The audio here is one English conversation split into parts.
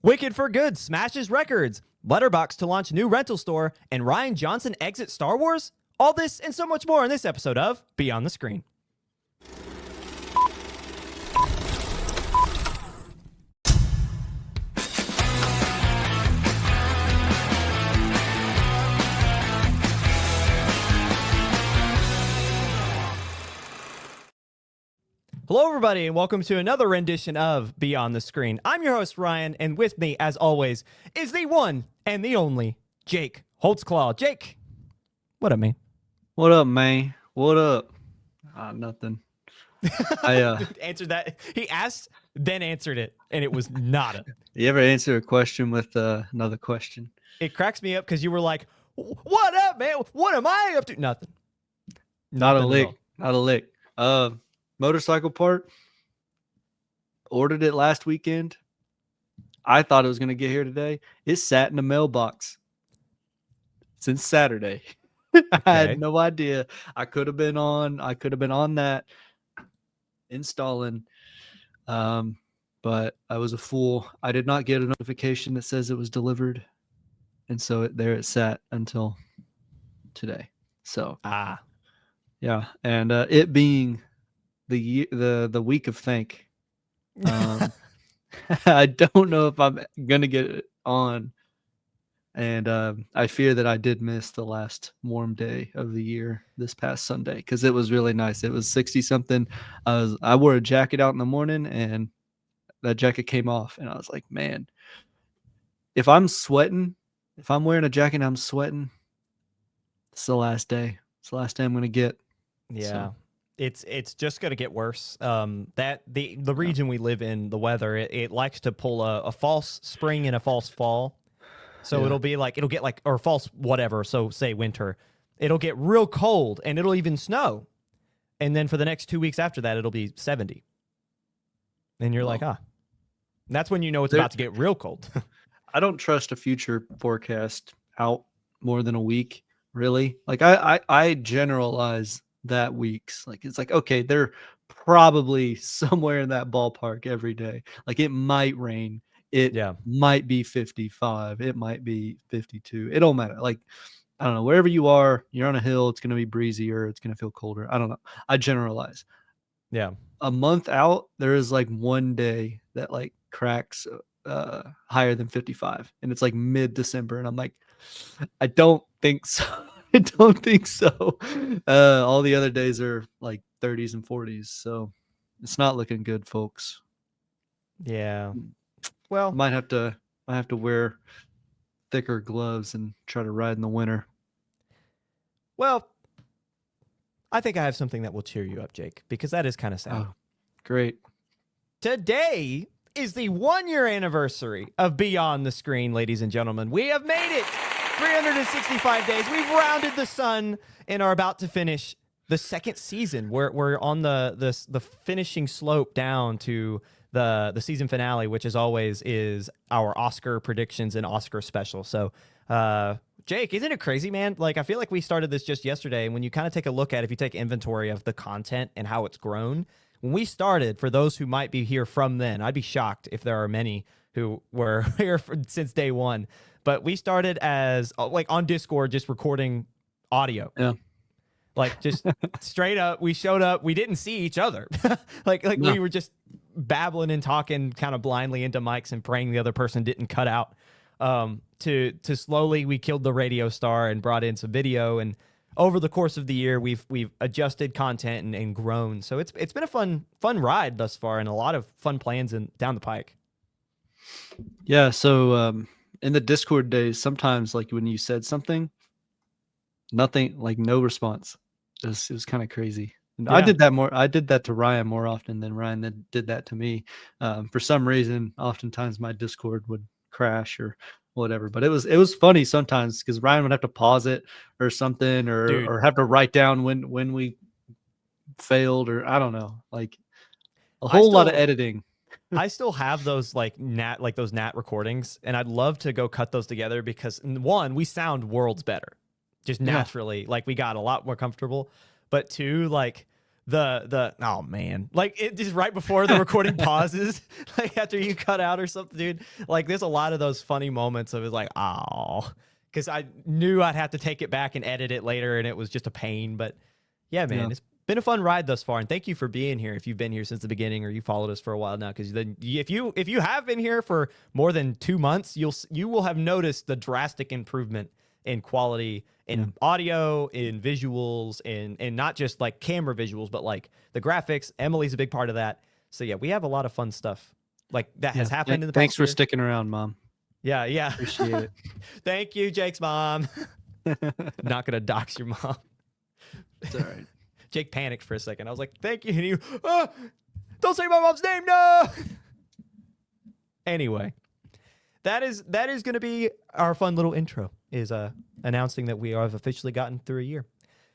Wicked for Good smashes records, Letterboxd to launch new rental store, and Rian Johnson exits Star Wars? All this and so much more in this episode of Beyond the Screen. Hello, everybody, and welcome to another rendition of Beyond the Screen. I'm your host, Ryan, and with me, as always, is the one and the only Jake Holtzclaw. Jake, what up, man? What up, man? What up? Nothing. Dude answered that. He asked, then answered it, and it was nada. You ever answer a question with another question? It cracks me up because you were like, what up, man? What am I up to? Nothing. Not a lick. Not a lick. Motorcycle part. Ordered it last weekend. I thought it was going to get here today. It sat in the mailbox since Saturday. I had no idea. I could have been on that installing. But I was a fool. I did not get a notification that says it was delivered. And so there it sat until today. So yeah. And it being the week of thank. I don't know if I'm gonna get it on. And I fear that I did miss the last warm day of the year this past Sunday because it was really nice. It was 60 something. I wore a jacket out in the morning and that jacket came off. And I was like, man, if I'm wearing a jacket and I'm sweating, it's the last day. It's the last day I'm going to get. Yeah. So. It's just going to get worse. The region we live in, the weather, it likes to pull a false spring and a false fall. So it'll get or false whatever. So say winter, it'll get real cold and it'll even snow. And then for the next 2 weeks after that, it'll be 70. And you're like, that's when you know it's about to get real cold. I don't trust a future forecast out more than a week, really. Like I generalize that weeks. Like it's like, okay, they're probably somewhere in that ballpark every day. Like it might rain. It might be 55. It might be 52. It don't matter. Like, I don't know, wherever you are, you're on a hill, it's going to be breezy or it's going to feel colder. I don't know. I generalize. Yeah. A month out, there is like one day that like cracks higher than 55 and it's like mid-December. And I'm like, I don't think so. I don't think so. All the other days are like 30s and 40s. So it's not looking good, folks. Yeah. Well, I might have to wear thicker gloves and try to ride in the winter. Well, I think I have something that will cheer you up, Jake, because that is kind of sad. Oh, great. Today is the 1-year anniversary of Beyond the Screen, ladies and gentlemen. We have made it 365 days. We've rounded the sun and are about to finish the second season. We're on the finishing slope down to the season finale, which as always is our Oscar predictions and Oscar special. So, Jake, isn't it crazy, man? Like, I feel like we started this just yesterday, and when you kind of take a look at, if you take inventory of the content and how it's grown, when we started, for those who might be here from then, I'd be shocked if there are many who were here since day one. But we started as like on Discord, just recording audio. Yeah. Like just straight up, we showed up. We didn't see each other. No. We were just babbling and talking kind of blindly into mics and praying the other person didn't cut out. To slowly, we killed the radio star and brought in some video. And over the course of the year, we've adjusted content and grown. So it's been a fun ride thus far, and a lot of fun plans down the pike. Yeah. So in the Discord days, sometimes like when you said something, nothing, like no response. It was kind of crazy. And yeah. I did that to Ryan more often than Ryan did that to me. For some reason, oftentimes my Discord would crash or whatever, but it was funny sometimes because Ryan would have to pause it or something or have to write down when we failed, or I don't know, like a whole lot of editing. I still have those NAT recordings, and I'd love to go cut those together because, one, we sound worlds better just naturally. Like we got a lot more comfortable, but two, like oh man, like it just right before the recording pauses, like after you cut out or something, dude. Like there's a lot of those funny moments of it's like, oh, because I knew I'd have to take it back and edit it later, and it was just a pain. But yeah, man, it's been a fun ride thus far, and thank you for being here. If you've been here since the beginning or you followed us for a while now, because then if you have been here for more than 2 months, you will have noticed the drastic improvement in quality, in audio, in visuals, and not just like camera visuals, but like the graphics. Emily's a big part of that. So yeah, we have a lot of fun stuff like that has happened in the past. Thanks for year. sticking around, Mom. Yeah. Appreciate it. Thank you, Jake's mom. Not gonna dox your mom. It's all right. Jake panicked for a second. I was like, thank you. And he, don't say my mom's name, no. Anyway, that is going to be our fun little intro, is announcing that we have officially gotten through a year.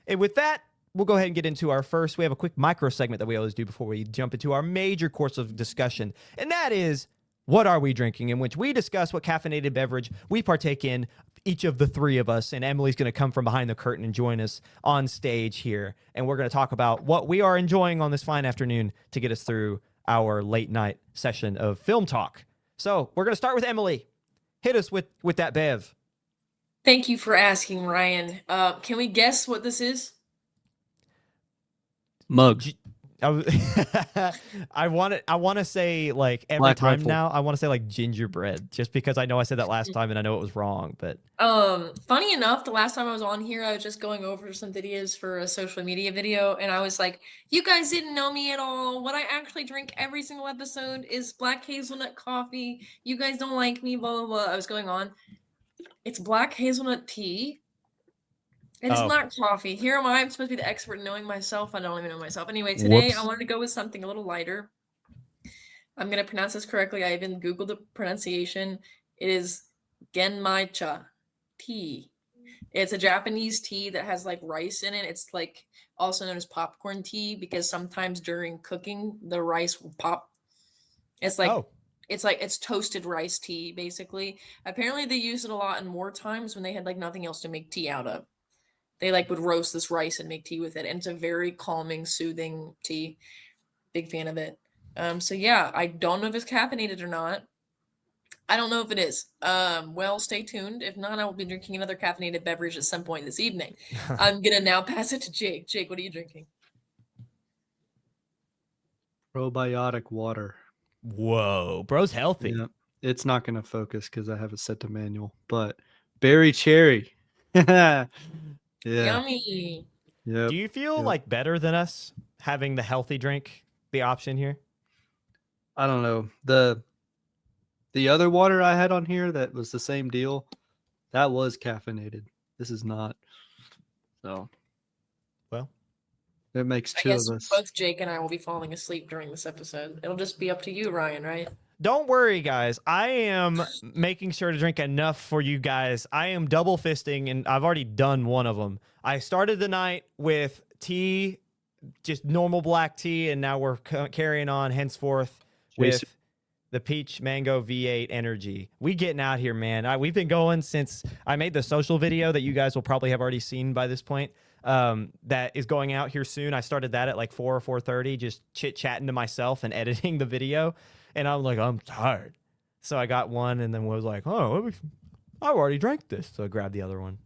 And with that, we'll go ahead and get into our first. We have a quick micro segment that we always do before we jump into our major course of discussion. And that is, what are we drinking? In which we discuss what caffeinated beverage we partake in, each of the three of us, and Emily's going to come from behind the curtain and join us on stage here. And we're going to talk about what we are enjoying on this fine afternoon to get us through our late night session of film talk. So we're going to start with Emily. Hit us with that bev. Thank you for asking, Ryan. Can we guess what this is? Mug. I want to say like every Black time Rifle. now. I want to say like gingerbread, just because I know I said that last time and I know it was wrong. But Funny enough, the last time I was on here, I was just going over some videos for a social media video, and I was like, "You guys didn't know me at all. What I actually drink every single episode is black hazelnut coffee. You guys don't like me, blah blah blah." I was going on. It's black hazelnut tea. It is not coffee. Here am I. I'm supposed to be the expert in knowing myself. I don't even know myself. Anyway, today I wanted to go with something a little lighter. I'm going to pronounce this correctly. I even Googled the pronunciation. It is genmaicha tea. It's a Japanese tea that has like rice in it. It's like also known as popcorn tea because sometimes during cooking, the rice will pop. It's like it's toasted rice tea, basically. Apparently they used it a lot in war times when they had like nothing else to make tea out of. They like would roast this rice and make tea with it. And it's a very calming, soothing tea. Big fan of it. So yeah, I don't know if it's caffeinated or not. I don't know if it is. Well, stay tuned. If not, I will be drinking another caffeinated beverage at some point this evening. I'm going to now pass it to Jake. Jake, what are you drinking? Probiotic water. Whoa, bro's healthy. Yeah. It's not going to focus because I have it set to manual, but berry cherry. Yeah. Yummy. Yep. Do you feel like better than us having the healthy drink, the option here? I don't know. The other water I had on here that was the same deal, that was caffeinated. This is not. So, well, it makes I two guess of us. both Jake and I will be falling asleep during this episode. It'll just be up to you, Ryan, right? Don't worry, guys. I am making sure to drink enough for you guys. I am double fisting, and I've already done one of them. I started the night with tea, just normal black tea, and now we're carrying on henceforth with the peach mango V8 energy. We getting out here, man. We've been going since I made the social video that you guys will probably have already seen by this point. That is going out here soon. I started that at like 4 or 4:30, just chit-chatting to myself and editing the video. And I'm like, I'm tired. So I got one and then was like, oh, I've already drank this. So I grabbed the other one.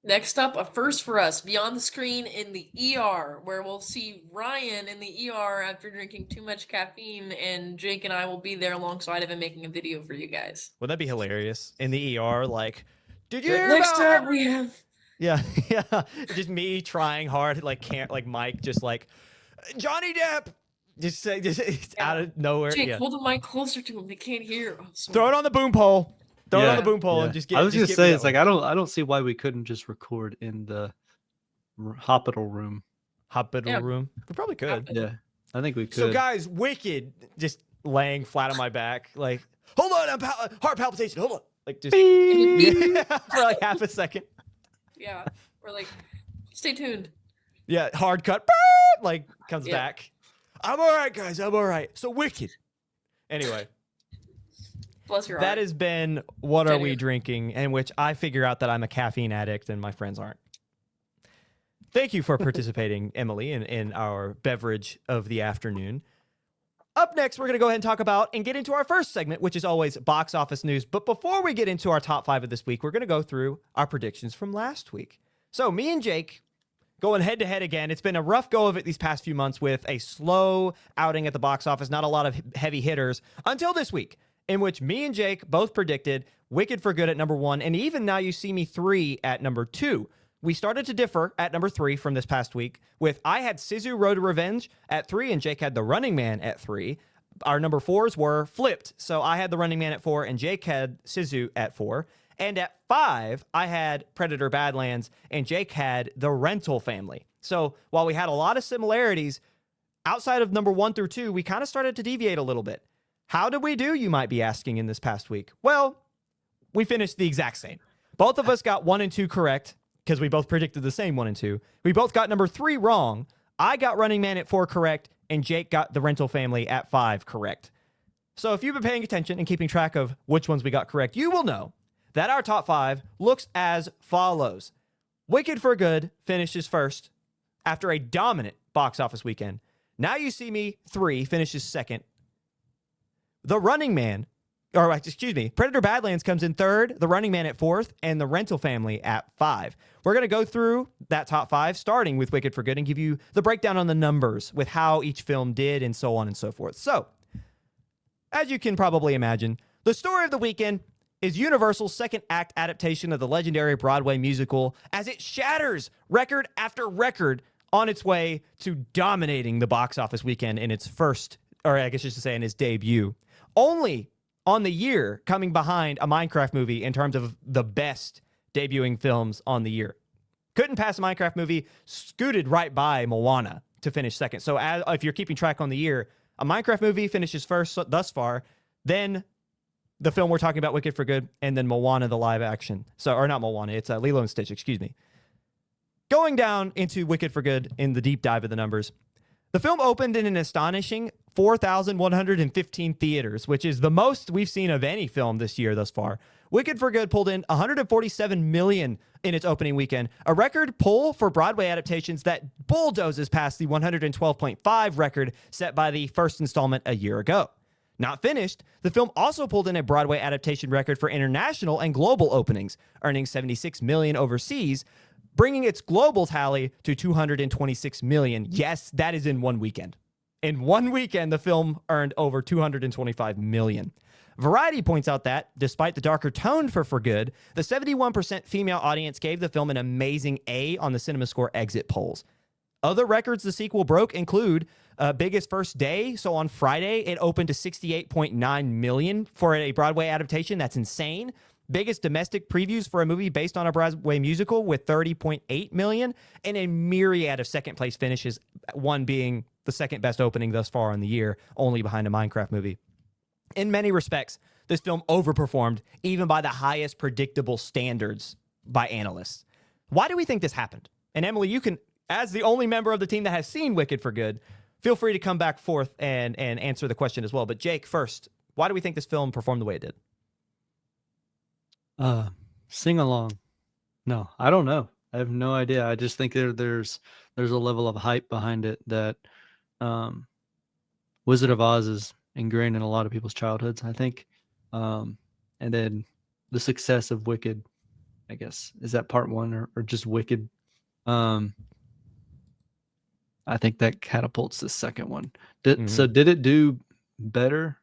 Next up, a first for us, Beyond the Screen in the ER, where we'll see Ryan in the ER after drinking too much caffeine, and Jake and I will be there alongside of him making a video for you guys. Would that be hilarious? In the ER, like, did you hear Next about... up, we have... Yeah. Just me trying hard, like, Mike, just like, Johnny Depp! Just out of nowhere. Jake, hold the mic closer to him. They can't hear. Oh, throw it on the boom pole. Throw it on the boom pole and just get. I was just gonna say, it's like I don't see why we couldn't just record in the hospital room. Hospital room. We probably could. Yeah, I think we could. So guys, Wicked, just laying flat on my back, like, hold on, heart palpitation. Hold on, like just for like half a second. Yeah, we're like, stay tuned. Yeah, hard cut. Like comes back. I'm all right, guys. I'm all right. So Wicked. Anyway. Bless your heart. That has been What Are We Drinking, in which I figure out that I'm a caffeine addict and my friends aren't. Thank you for participating, Emily, in our beverage of the afternoon. Up next, we're going to go ahead and talk about and get into our first segment, which is always box office news. But before we get into our top 5 of this week, we're going to go through our predictions from last week. So me and Jake going head to head again. It's been a rough go of it these past few months with a slow outing at the box office, not a lot of heavy hitters until this week, in which me and Jake both predicted Wicked for Good at number 1, and even Now You See Me 3 at number 2. We started to differ at number 3 from this past week, with I had Sisu Road to Revenge at 3, and Jake had The Running Man at 3. Our number 4s were flipped, so I had The Running Man at 4, and Jake had Sisu at 4. And at 5, I had Predator Badlands, and Jake had The Rental Family. So while we had a lot of similarities, outside of number 1 through 2, we kind of started to deviate a little bit. How did we do, you might be asking, in this past week? Well, we finished the exact same. Both of us got 1 and 2 correct, because we both predicted the same 1 and 2. We both got number 3 wrong. I got Running Man at 4 correct, and Jake got The Rental Family at 5 correct. So if you've been paying attention and keeping track of which ones we got correct, you will know that our top 5 looks as follows. Wicked for Good finishes first after a dominant box office weekend. Now You See Me 3 finishes second. The Running Man, Predator Badlands comes in 3rd, The Running Man at 4th, and The Rental Family at 5. We're going to go through that top 5, starting with Wicked for Good, and give you the breakdown on the numbers with how each film did and so on and so forth. So, as you can probably imagine, the story of the weekend is Universal's second act adaptation of the legendary Broadway musical as it shatters record after record on its way to dominating the box office weekend in its first, or I guess you should say in its debut. Only on the year coming behind a Minecraft movie in terms of the best debuting films on the year. Couldn't pass a Minecraft movie, scooted right by Moana to finish second. So if you're keeping track on the year, a Minecraft movie finishes first thus far, then the film we're talking about, Wicked for Good, and then Moana, the live action. Or not Moana, it's Lilo and Stitch, excuse me. Going down into Wicked for Good in the deep dive of the numbers, the film opened in an astonishing 4,115 theaters, which is the most we've seen of any film this year thus far. Wicked for Good pulled in $147 million in its opening weekend, a record pull for Broadway adaptations that bulldozes past the 112.5 record set by the first installment a year ago. Not finished, the film also pulled in a Broadway adaptation record for international and global openings, earning $76 million overseas, bringing its global tally to $226 million. Yes, that is in one weekend. In one weekend, the film earned over $225 million. Variety points out that, despite the darker tone for Good, the 71% female audience gave the film an amazing A on the CinemaScore exit polls. Other records the sequel broke include biggest first day. So on Friday, it opened to 68.9 million for a Broadway adaptation. That's insane. Biggest domestic previews for a movie based on a Broadway musical with 30.8 million, and a myriad of second place finishes, one being the second best opening thus far in the year, only behind a Minecraft movie. In many respects, this film overperformed even by the highest predictable standards by analysts. Why do we think this happened? And Emily, you can, as the only member of the team that has seen Wicked for Good, feel free to come back forth and answer the question as well. But Jake, first, why do we think this film performed the way it did? Sing along. No, I don't know. I have no idea. I just think there's a level of hype behind it that Wizard of Oz is ingrained in a lot of people's childhoods, I think. And then the success of Wicked, I guess, is that part one or just Wicked? I think that catapults the second one. So did it do better?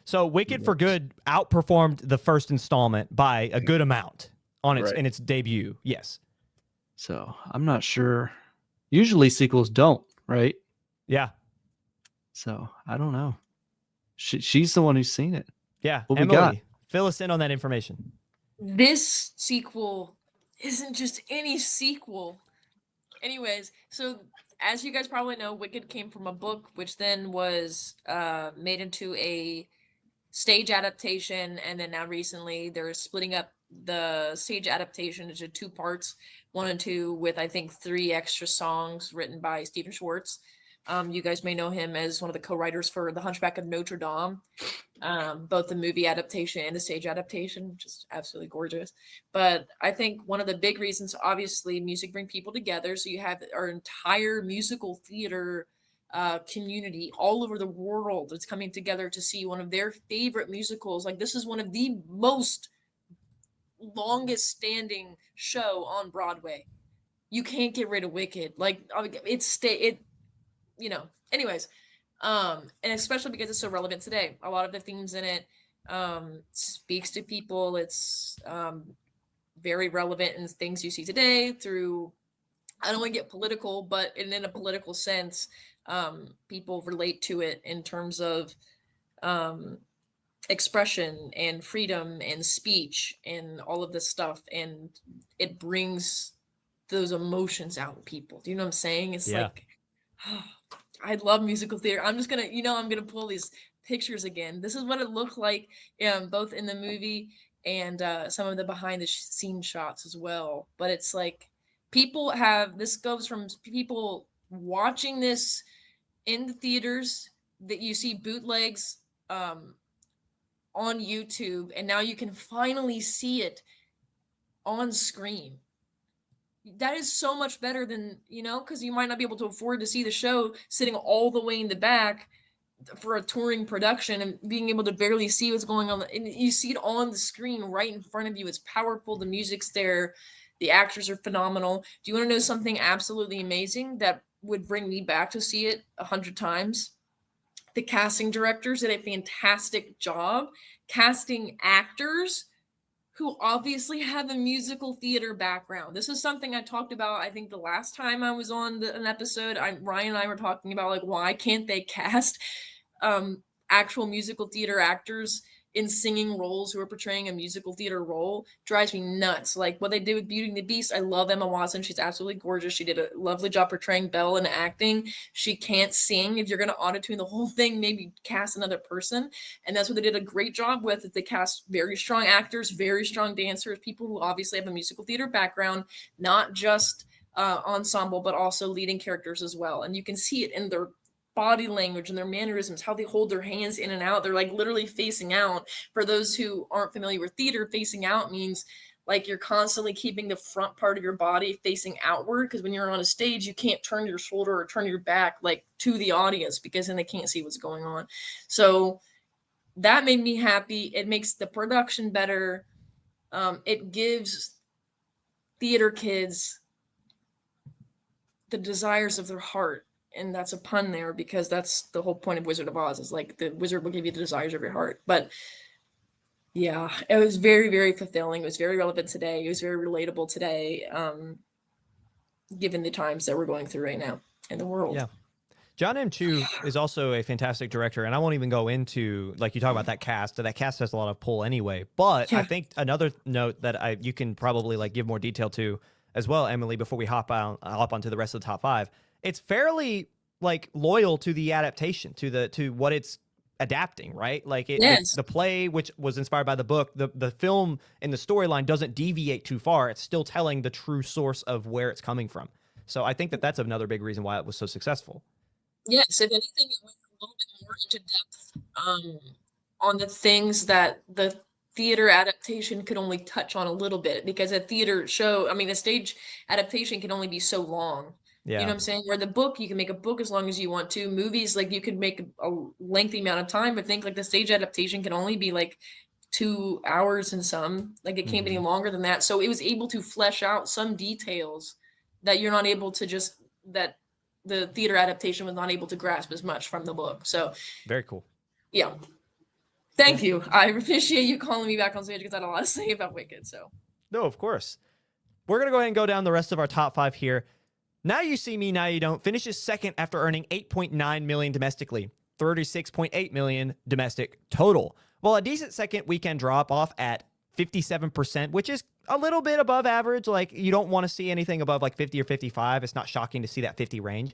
So Wicked for Good outperformed the first installment by a good amount on its in its debut. Yes. So I'm not sure. Usually sequels don't, right? Yeah. So I don't know. She's the one who's seen it. Yeah. What Emily, we got? fill us in on that information. This sequel isn't just any sequel. Anyways, so as you guys probably know, Wicked came from a book, which then was made into a stage adaptation, and then now recently they're splitting up the stage adaptation into 2 parts, 1 and 2, with I think 3 extra songs written by Stephen Schwartz. You guys may know him as one of the co-writers for The Hunchback of Notre Dame. both the movie adaptation and the stage adaptation, which is absolutely gorgeous. But I think one of the big reasons, obviously, music bring people together. So you have our entire musical theater community all over the world that's coming together to see one of their favorite musicals. Like, this is one of the most longest standing show on Broadway. You can't get rid of Wicked. Like, anyways. And especially because it's so relevant today. A lot of the themes in it speaks to people. It's very relevant in things you see today through, I don't want to get political, but in a political sense, people relate to it in terms of expression and freedom and speech and all of this stuff. And it brings those emotions out in people. Do you know what I'm saying? It's like, I love musical theater. I'm just gonna, I'm gonna pull these pictures again. This is what it looked like, both in the movie and some of the behind the scene shots as well. But it's like this goes from people watching this in the theaters, that you see bootlegs on YouTube, and now you can finally see it on screen. That is so much better than, because you might not be able to afford to see the show sitting all the way in the back for a touring production and being able to barely see what's going on. And you see it on the screen right in front of you. It's powerful. The music's there. The actors are phenomenal. Do you want to know something absolutely amazing that would bring me back to see it 100 times? The casting directors did a fantastic job casting actors who obviously have a musical theater background. This is something I talked about, I think, the last time I was on an episode. Ryan and I were talking about, like, why can't they cast actual musical theater actors in singing roles who are portraying a musical theater role? Drives me nuts. Like what they did with Beauty and the Beast. I love Emma Watson. She's absolutely gorgeous. She did a lovely job portraying Belle in acting. She can't sing. If you're going to auto-tune the whole thing, maybe cast another person. And that's what they did a great job with. They cast very strong actors, very strong dancers, people who obviously have a musical theater background, not just ensemble, but also leading characters as well. And you can see it in their body language and their mannerisms, how they hold their hands in and out. They're like literally facing out. For those who aren't familiar with theater, facing out means like you're constantly keeping the front part of your body facing outward, because when you're on a stage, you can't turn your shoulder or turn your back like to the audience, because then they can't see what's going on. So that made me happy. It makes the production better. It gives theater kids the desires of their heart. And that's a pun there, because that's the whole point of Wizard of Oz, is like the wizard will give you the desires of your heart. But yeah, it was very, very fulfilling. It was very relevant today. It was very relatable today, given the times that we're going through right now in the world. Yeah. John M. Chu is also a fantastic director, and I won't even go into, like, you talk about that cast. That cast has a lot of pull anyway. But I think another note that you can probably like give more detail to as well, Emily, before we hop onto the rest of the top five. It's fairly like loyal to the adaptation, to what it's adapting, right? Like the play, which was inspired by the book, the film and the storyline doesn't deviate too far. It's still telling the true source of where it's coming from. So I think that's another big reason why it was so successful. Yes, if anything, it went a little bit more into depth on the things that the theater adaptation could only touch on a little bit, because a theater show, a stage adaptation can only be so long. Yeah. You know what I'm saying? Where the book, you can make a book as long as you want to. Movies, like, you could make a lengthy amount of time, but think like the stage adaptation can only be like 2 hours and some. Like, it can't be any longer than that. So it was able to flesh out some details that you're not able to that the theater adaptation was not able to grasp as much from the book. So very cool. Yeah. Thank you. I appreciate you calling me back on stage, because I had a lot to say about Wicked. So no, of course. We're gonna go ahead and go down the rest of our top five here. Now You See Me, Now You Don't finishes second after earning $8.9 million domestically, $36.8 million domestic total. While a decent second weekend drop off at 57%, which is a little bit above average. Like, you don't want to see anything above like 50 or 55. It's not shocking to see that 50 range.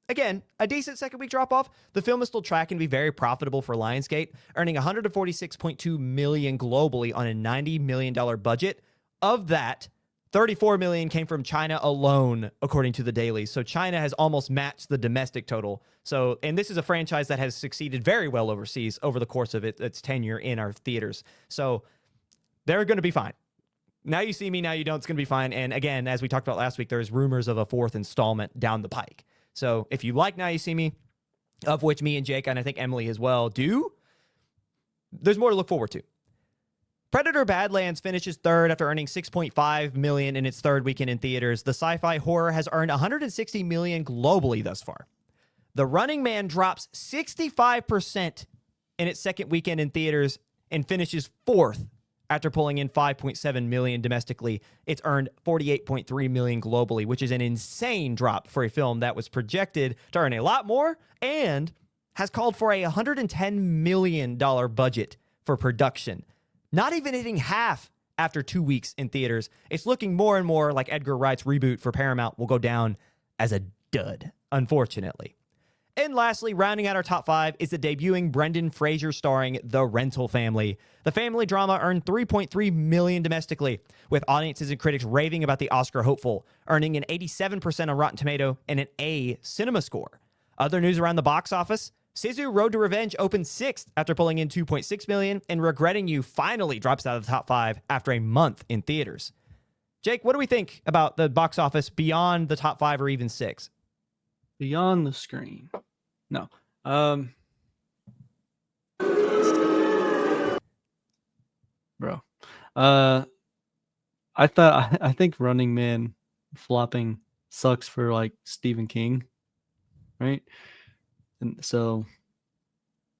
Again, a decent second week drop off. The film is still tracking to be very profitable for Lionsgate, earning $146.2 million globally on a $90 million budget. Of that, 34 million came from China alone, according to the dailies. So China has almost matched the domestic total. So, and this is a franchise that has succeeded very well overseas over the course of its tenure in our theaters. So they're going to be fine. Now You See Me, Now You Don't, it's going to be fine. And again, as we talked about last week, there's rumors of a 4th installment down the pike. So if you like Now You See Me, of which me and Jake, and I think Emily as well, do, there's more to look forward to. Predator Badlands finishes third after earning $6.5 million in its third weekend in theaters. The sci-fi horror has earned $160 million globally thus far. The Running Man drops 65% in its second weekend in theaters and finishes fourth after pulling in $5.7 million domestically. It's earned $48.3 million globally, which is an insane drop for a film that was projected to earn a lot more and has called for a $110 million budget for production. Not even hitting half after 2 weeks in theaters. It's looking more and more like Edgar Wright's reboot for Paramount will go down as a dud, unfortunately. And lastly, rounding out our top 5 is the debuting Brendan Fraser starring The Rental Family. The family drama earned $3.3 million domestically, with audiences and critics raving about the Oscar hopeful, earning an 87% on Rotten Tomato and an A cinema score. Other news around the box office: Sisu Road to Revenge opened 6th after pulling in $2.6 million, and Regretting You finally drops out of the top 5 after a month in theaters. Jake, what do we think about the box office beyond the top 5 or even 6? Beyond the screen. No. Bro. I think Running Man flopping sucks for like Stephen King, right? And so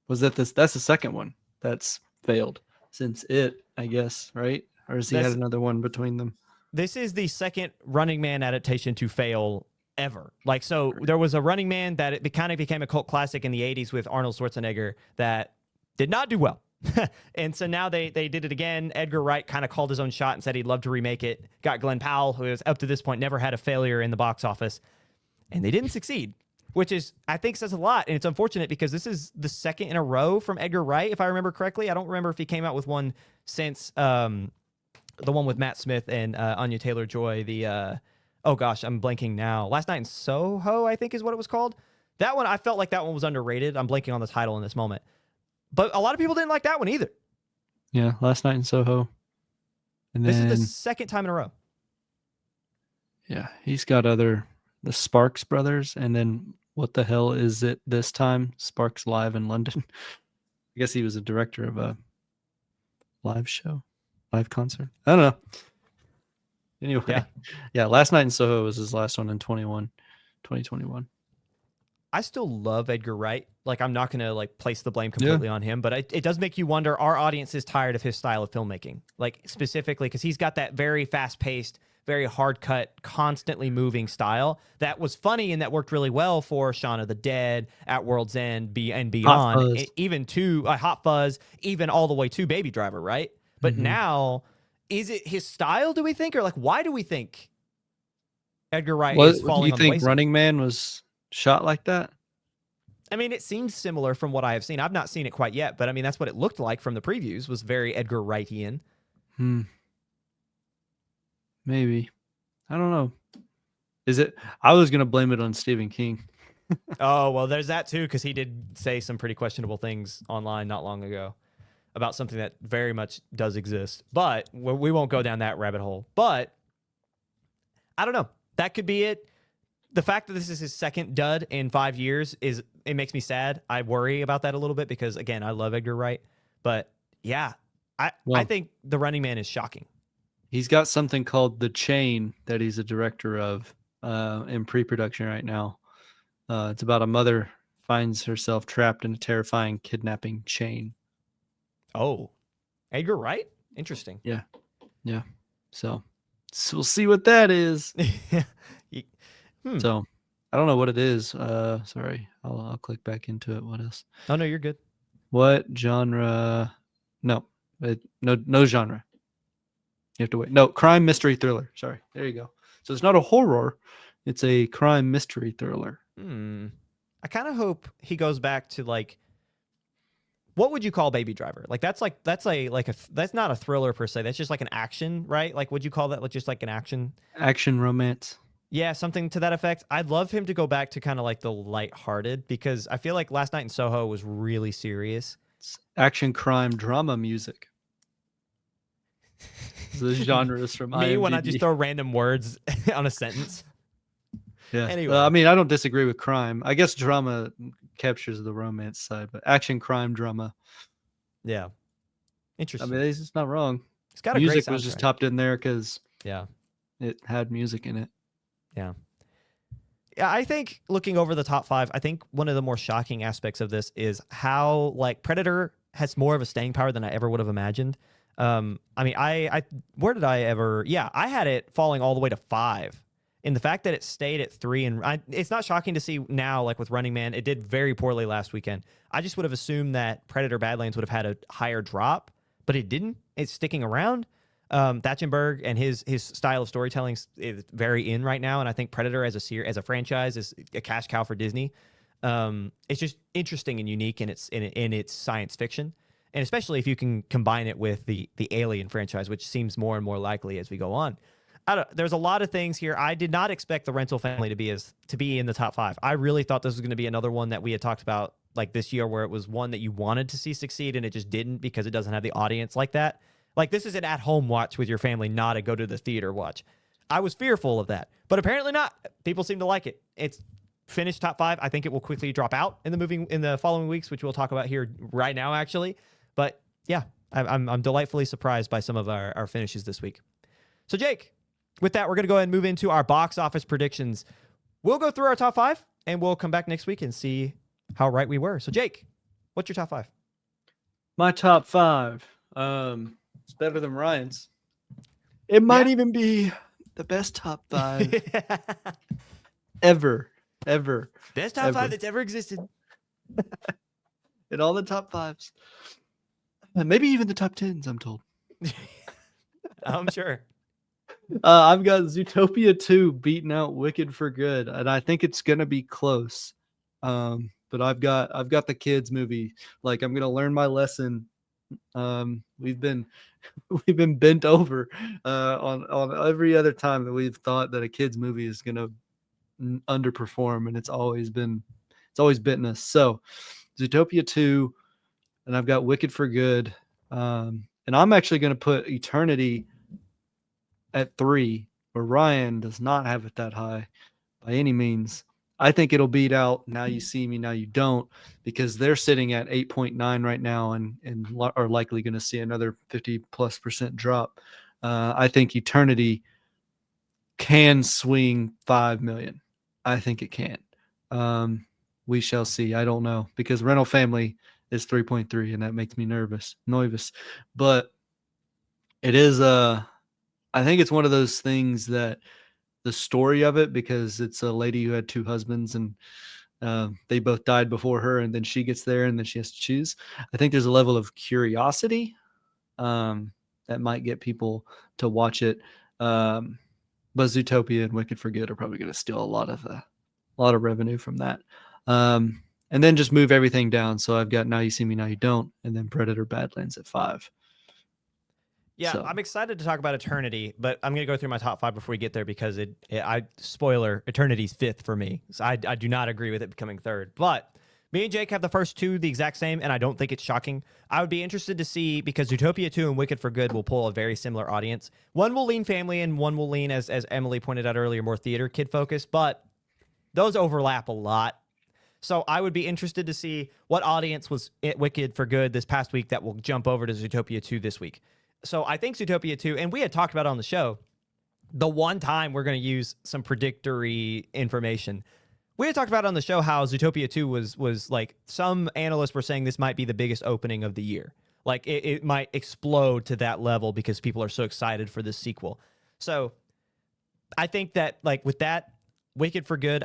that's the second one that's failed since it, I guess, right? Or has he had another one between them? This is the second Running Man adaptation to fail ever. Like, so there was a Running Man that it kind of became a cult classic in the 80s with Arnold Schwarzenegger that did not do well. And so now they did it again. Edgar Wright kind of called his own shot and said he'd love to remake it. Got Glenn Powell, who has up to this point never had a failure in the box office. And they didn't succeed, which is, I think, says a lot. And it's unfortunate because this is the second in a row from Edgar Wright, if I remember correctly. I don't remember if he came out with one since the one with Matt Smith and Anya Taylor-Joy, oh gosh, I'm blanking now. Last Night in Soho, I think is what it was called. That one, I felt like that one was underrated. I'm blanking on the title in this moment. But a lot of people didn't like that one either. Yeah, Last Night in Soho. And this then, is the second time in a row. Yeah, he's got the Sparks brothers, and then What the Hell Is It This Time? Sparks Live in London. I guess he was a director of a live concert. I don't know. Anyway, yeah, Last Night in Soho was his last one in 2021. I still love Edgar Wright. Like, I'm not going to like place the blame completely on him, but it does make you wonder, are audiences tired of his style of filmmaking? Like, specifically, because he's got that very fast-paced, very hard-cut, constantly moving style that was funny and that worked really well for Shaun of the Dead, At World's End, and beyond. Even to Hot Fuzz, even all the way to Baby Driver, right? But now, is it his style, do we think? Or like, why do we think Edgar Wright is falling on the wayside? Do you think Running Man was shot like that? I mean, it seems similar from what I have seen. I've not seen it quite yet, but I mean, that's what it looked like from the previews, was very Edgar Wrightian. Maybe. I don't know. Is it? I was going to blame it on Stephen King. Oh, well, there's that too, because he did say some pretty questionable things online not long ago about something that very much does exist. But we won't go down that rabbit hole. But I don't know. That could be it. The fact that this is his second dud in 5 years it makes me sad. I worry about that a little bit because, again, I love Edgar Wright. But yeah, I think The Running Man is shocking. He's got something called The Chain that he's a director of in pre-production right now. It's about a mother finds herself trapped in a terrifying kidnapping chain. Oh, Edgar Wright? Interesting. Yeah. So we'll see what that is. So I don't know what it is. Sorry, I'll click back into it. What else? Oh no, you're good. What genre? No genre. You have to wait. No, crime, mystery, thriller. Sorry, there you go. So it's not a horror; it's a crime, mystery, thriller. I kind of hope he goes back to what would you call Baby Driver? Like that's not a thriller per se. That's just like an action, right? Like would you call that just like an action? Action romance. Yeah, something to that effect. I'd love him to go back to kind of like the lighthearted because I feel like Last Night in Soho was really serious. It's action, crime, drama, music. The genres from Me IMDb. when I just throw random words on a sentence. Yeah. Anyway. I mean, I don't disagree with crime. I guess drama captures the romance side, but action, crime, drama. Yeah. I Interesting. mean, it's not wrong. It's got a Music great was just soundtrack. topped in there because Yeah. it had music in it. Yeah. Yeah, I think looking over the top 5, I think one of the more shocking aspects of this is how like Predator has more of a staying power than I ever would have imagined. I mean, I where did I ever? Yeah, I had it falling all the way to 5. And the fact that it stayed at 3, and it's not shocking to see now, like with Running Man, it did very poorly last weekend. I just would have assumed that Predator Badlands would have had a higher drop, but it didn't. It's sticking around. Thatchenberg and his style of storytelling is very in right now, and I think Predator as a franchise is a cash cow for Disney. It's just interesting and unique in its science fiction, and especially if you can combine it with the Alien franchise, which seems more and more likely as we go on. There's a lot of things here. I did not expect the Rental Family to be in the top 5. I really thought this was going to be another one that we had talked about like this year, where it was one that you wanted to see succeed and it just didn't because it doesn't have the audience like that. Like, this is an at-home watch with your family, not a go-to-the-theater watch. I was fearful of that, but apparently not. People seem to like it. It's finished top 5. I think it will quickly drop out in the following weeks, which we'll talk about here right now, actually. But yeah, I'm delightfully surprised by some of our finishes this week. So, Jake, with that, we're going to go ahead and move into our box office predictions. We'll go through our top 5, and we'll come back next week and see how right we were. So, Jake, what's your top 5? My top 5. It's better than Ryan's. It might even be the best top 5 ever. Best top 5 that's ever existed. In all the top 5s. And maybe even the top 10s, I'm told. I'm sure. I've got Zootopia 2 beating out Wicked for Good, and I think it's gonna be close. But I've got the kids movie. Like, I'm gonna learn my lesson. We've been bent over on every other time that we've thought that a kids movie is gonna underperform, and it's always bitten us. So Zootopia 2, and I've got Wicked for Good, and I'm actually gonna put Eternity at 3, where Ryan does not have it that high by any means. I think it'll beat out Now You See Me, Now You Don't, because they're sitting at 8.9 right now and are likely going to see another 50+% drop. I think Eternity can swing 5 million. I think it can. We shall see. I don't know, because Rental Family is 3.3, and that makes me nervous. But it is I think it's one of those things that the story of it, because it's a lady who had 2 husbands and they both died before her, and then she gets there and then she has to choose. I think there's a level of curiosity that might get people to watch it. But Zootopia and Wicked for Good are probably going to steal a lot of revenue from that. And then just move everything down. So I've got Now You See Me, Now You Don't, and then Predator Badlands at 5. Yeah, So. I'm excited to talk about Eternity, but I'm going to go through my top 5 before we get there because spoiler, Eternity's 5th for me. So I do not agree with it becoming 3rd. But me and Jake have the first 2 the exact same, and I don't think it's shocking. I would be interested to see, because Zootopia 2 and Wicked for Good will pull a very similar audience. One will lean family, and one will lean, as Emily pointed out earlier, more theater kid focused, but those overlap a lot. So I would be interested to see what audience was at Wicked for Good this past week that will jump over to Zootopia 2 this week. So I think Zootopia 2, and we had talked about it on the show, the one time we're going to use some predictory information. We had talked about it on the show how Zootopia 2 was like, some analysts were saying this might be the biggest opening of the year. Like, it might explode to that level because people are so excited for this sequel. So I think that, like, with that, Wicked for Good,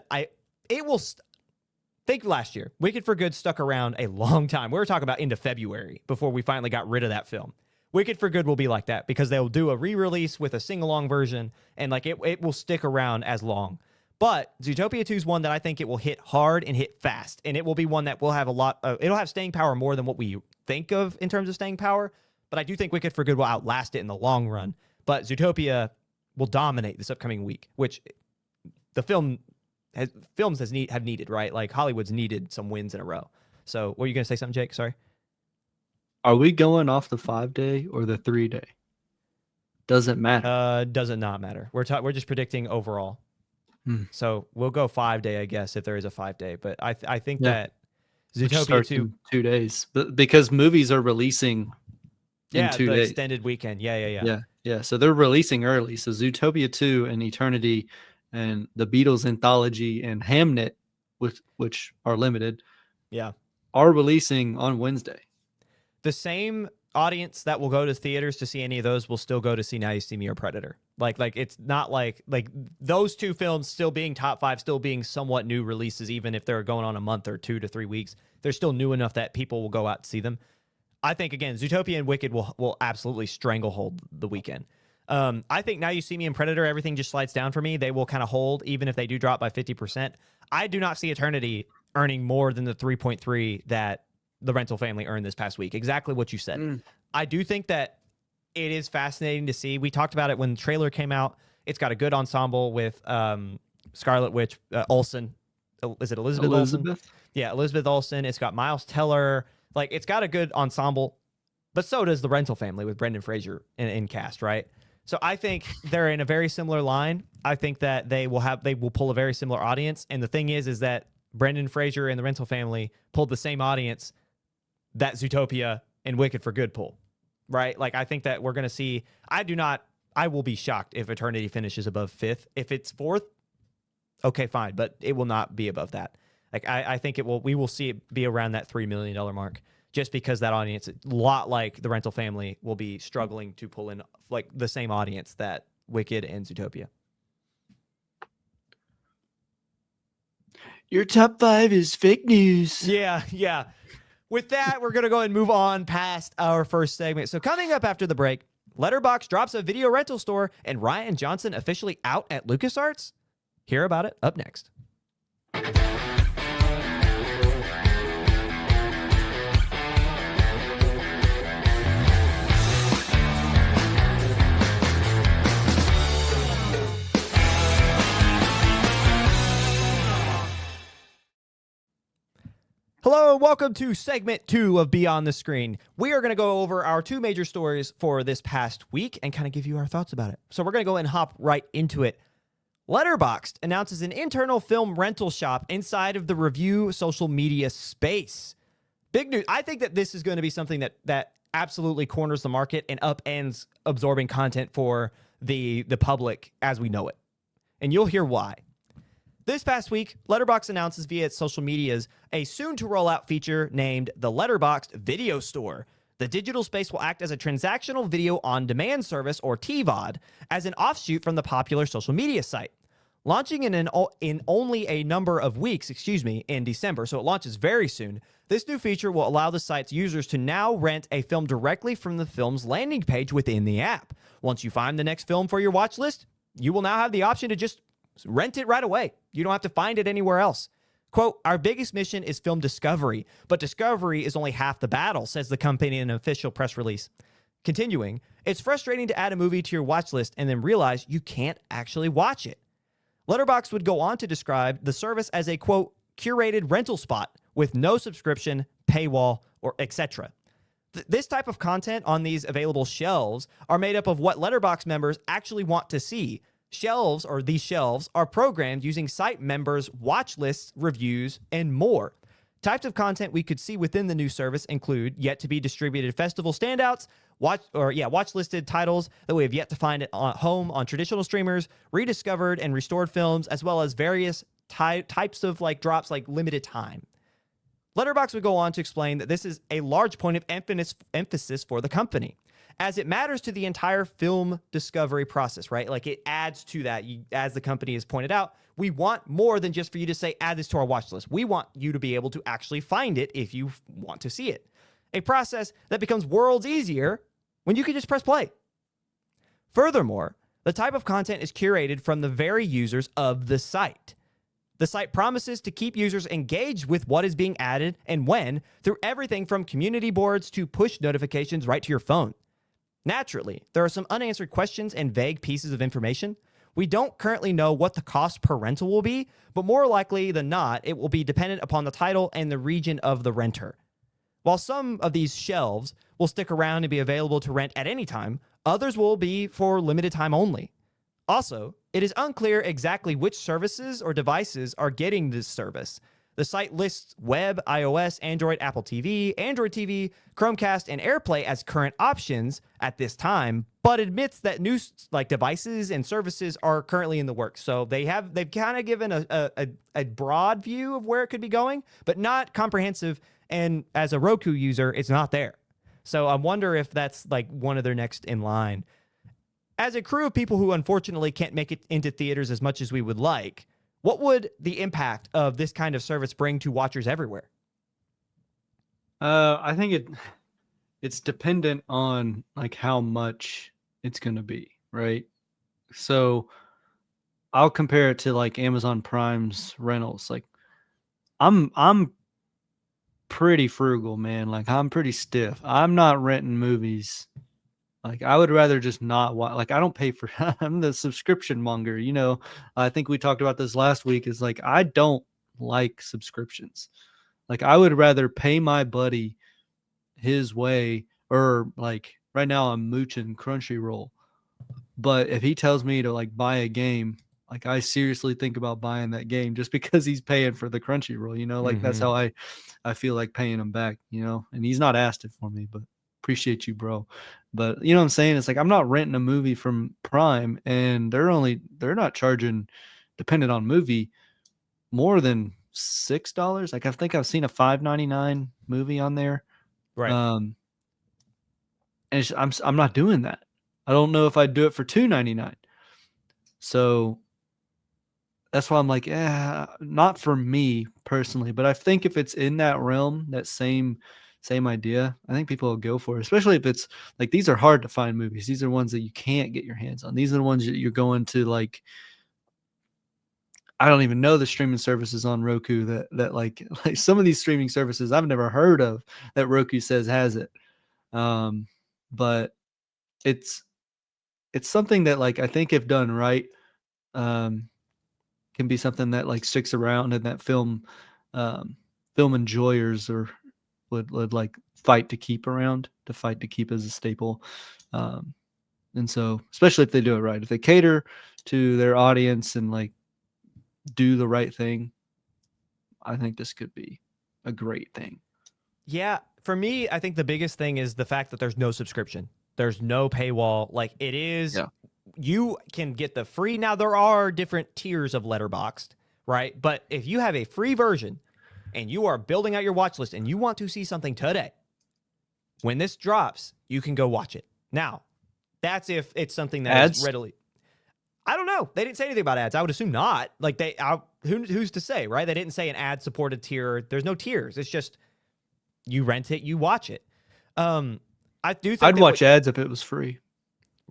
think last year. Wicked for Good stuck around a long time. We were talking about into February before we finally got rid of that film. Wicked for Good will be like that because they'll do a re-release with a sing-along version, and like it will stick around as long. But Zootopia 2 is one that I think it will hit hard and hit fast, and it will be one that will have it'll have staying power more than what we think of in terms of staying power, but I do think Wicked for Good will outlast it in the long run. But Zootopia will dominate this upcoming week, which the films have needed, right? Like Hollywood's needed some wins in a row. So were you going to say something, Jake? Sorry. Are we going off the 5-day or the 3-day? Doesn't matter. Does it not matter? We're just predicting overall. So we'll go 5-day, I guess, if there is a 5-day. But I think that Zootopia 2 in 2 days, because movies are releasing in 2 the days. extended weekend. Yeah. So they're releasing early. So Zootopia 2 and Eternity and the Beatles anthology and Hamnet, which are limited, are releasing on Wednesday. The same audience that will go to theaters to see any of those will still go to see Now You See Me or Predator. Like it's not like those two films still being top 5, still being somewhat new releases, even if they're going on a month or 2 to 3 weeks, they're still new enough that people will go out to see them. I think, again, Zootopia and Wicked will absolutely stranglehold the weekend. I think Now You See Me and Predator, everything just slides down for me. They will kind of hold, even if they do drop by 50%. I do not see Eternity earning more than the 3.3 that The Rental Family earned this past week. Exactly what you said. I do think that it is fascinating to see. We talked about it when the trailer came out. It's got a good ensemble with Scarlet Witch, Olsen. Is it Elizabeth Olsen? Yeah, Elizabeth Olsen. It's got Miles Teller. Like, it's got a good ensemble, but so does The Rental Family with Brendan Fraser in cast, right? So I think they're in a very similar line. I think that they will pull a very similar audience. And the thing is that Brendan Fraser and The Rental Family pulled the same audience that Zootopia and Wicked for Good pull, right? Like, I think that we're going to see, I will be shocked if Eternity finishes above 5th. If it's 4th, okay, fine, but it will not be above that. Like, I think we will see it be around that $3 million mark, just because that audience, a lot like The Rental Family, will be struggling to pull in like the same audience that Wicked and Zootopia. Your top 5 is fake news. Yeah. With that, we're going to go and move on past our first segment. So coming up after the break, Letterboxd drops a video rental store and Rian Johnson officially out at LucasArts. Hear about it up next. Hello and welcome to segment 2 of Beyond the Screen. We are going to go over our 2 major stories for this past week and kind of give you our thoughts about it. So we're going to go and hop right into it. Letterboxd announces an internal film rental shop inside of the review social media space. Big news. I think that this is going to be something that absolutely corners the market and upends absorbing content for the public as we know it. And you'll hear why. This past week, Letterboxd announces via its social medias a soon-to-roll-out feature named the Letterboxd Video Store. The digital space will act as a transactional video on-demand service, or TVOD, as an offshoot from the popular social media site. Launching in only a number of weeks, in December, so it launches very soon, this new feature will allow the site's users to now rent a film directly from the film's landing page within the app. Once you find the next film for your watch list, you will now have the option to just rent it right away. You don't have to find it anywhere else. Quote, "Our biggest mission is film discovery, but discovery is only half the battle," says the company in an official press release. Continuing, "It's frustrating to add a movie to your watch list and then realize you can't actually watch it." Letterboxd would go on to describe the service as a, quote, "curated rental spot with no subscription, paywall, or etc." This type of content on these available shelves are made up of what Letterboxd members actually want to see. These shelves are programmed using site members' watch lists, reviews, and more. Types of content we could see within the new service include yet to be distributed festival standouts, watch listed titles that we have yet to find at home on traditional streamers, rediscovered and restored films, as well as various types of drops like limited time. Letterboxd would go on to explain that this is a large point of emphasis for the company, as it matters to the entire film discovery process, right? Like, it adds to that. As the company has pointed out, we want more than just for you to say, add this to our watch list. We want you to be able to actually find it if you want to see it. A process that becomes worlds easier when you can just press play. Furthermore, the type of content is curated from the very users of the site. The site promises to keep users engaged with what is being added and when through everything from community boards to push notifications right to your phone. Naturally, there are some unanswered questions and vague pieces of information. We don't currently know what the cost per rental will be, but more likely than not, it will be dependent upon the title and the region of the renter. While some of these shelves will stick around and be available to rent at any time, others will be for limited time only. Also, it is unclear exactly which services or devices are getting this service. The site lists web, iOS, Android, Apple TV, Android TV, Chromecast, and AirPlay as current options at this time, but admits that new devices and services are currently in the works. So they've kind of given a broad view of where it could be going, but not comprehensive. And as a Roku user, it's not there. So I wonder if that's like one of their next in line. As a crew of people who unfortunately can't make it into theaters as much as we would like, what would the impact of this kind of service bring to watchers everywhere? I think it's dependent on like how much it's going to be, right? So I'll compare it to like Amazon Prime's rentals. Like I'm pretty frugal, man. Like I'm pretty stiff. I'm not renting movies. Like I would rather just not watch. Like I don't pay for. I'm the subscription monger. You know, I think we talked about this last week. Is like I don't like subscriptions. Like I would rather pay my buddy his way, or like right now I'm mooching Crunchyroll. But if he tells me to like buy a game, like I seriously think about buying that game just because he's paying for the Crunchyroll. You know, like that's how I feel like paying him back. You know, and he's not asked it for me, but appreciate you, bro. But you know what I'm saying? It's like I'm not renting a movie from Prime, and they're not charging, dependent on movie, more than $6. Like I think I've seen a $5.99 movie on there. Right. And I'm not doing that. I don't know if I'd do it for $2.99. So that's why I'm like, not for me personally. But I think if it's in that realm, that same idea, I think people will go for it. Especially if it's like these are hard to find movies. These are ones that you can't get your hands on. These are the ones that you're going to like. I don't even know the streaming services on Roku that like some of these streaming services I've never heard of that Roku says has it. But it's something that like I think if done right, can be something that like sticks around and that film enjoyers or would like fight to keep as a staple. And so especially if they do it right, if they cater to their audience and like do the right thing, I think this could be a great thing. Yeah, for me, I think the biggest thing is the fact that there's no subscription. There's no paywall. Like it is, you can get the free. Now there are different tiers of Letterboxd, right? But if you have a free version and you are building out your watch list and you want to see something today, when this drops, you can go watch it. Now, that's if it's something that is readily. I don't know. They didn't say anything about ads. I would assume not. Like who's to say, right? They didn't say an ad-supported tier. There's no tiers. It's just you rent it, you watch it. I do think I'd watch ads if it was free.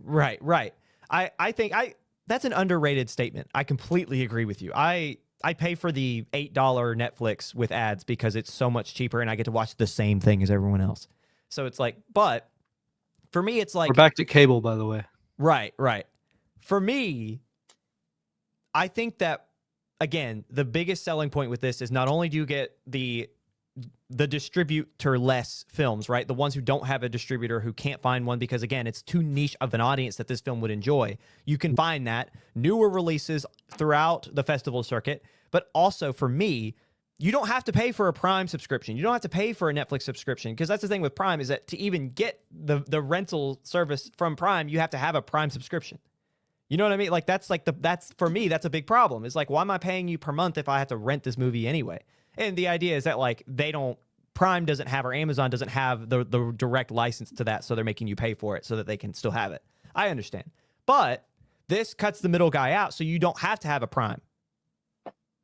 Right. I think that's an underrated statement. I completely agree with you. I pay for the $8 Netflix with ads because it's so much cheaper and I get to watch the same thing as everyone else. So it's like, but for me, it's like we're back to cable, by the way. Right. For me, I think that, again, the biggest selling point with this is not only do you get the distributor-less films, right? The ones who don't have a distributor, who can't find one because, again, it's too niche of an audience that this film would enjoy. You can find that. Newer releases throughout the festival circuit. But also, for me, you don't have to pay for a Prime subscription. You don't have to pay for a Netflix subscription, because that's the thing with Prime is that to even get the rental service from Prime, you have to have a Prime subscription. You know what I mean? Like that's for me, that's a big problem. It's like, why am I paying you per month if I have to rent this movie anyway? And the idea is that like Prime doesn't have, or Amazon doesn't have the direct license to that, so they're making you pay for it so that they can still have it. I understand. But this cuts the middle guy out, so you don't have to have a Prime.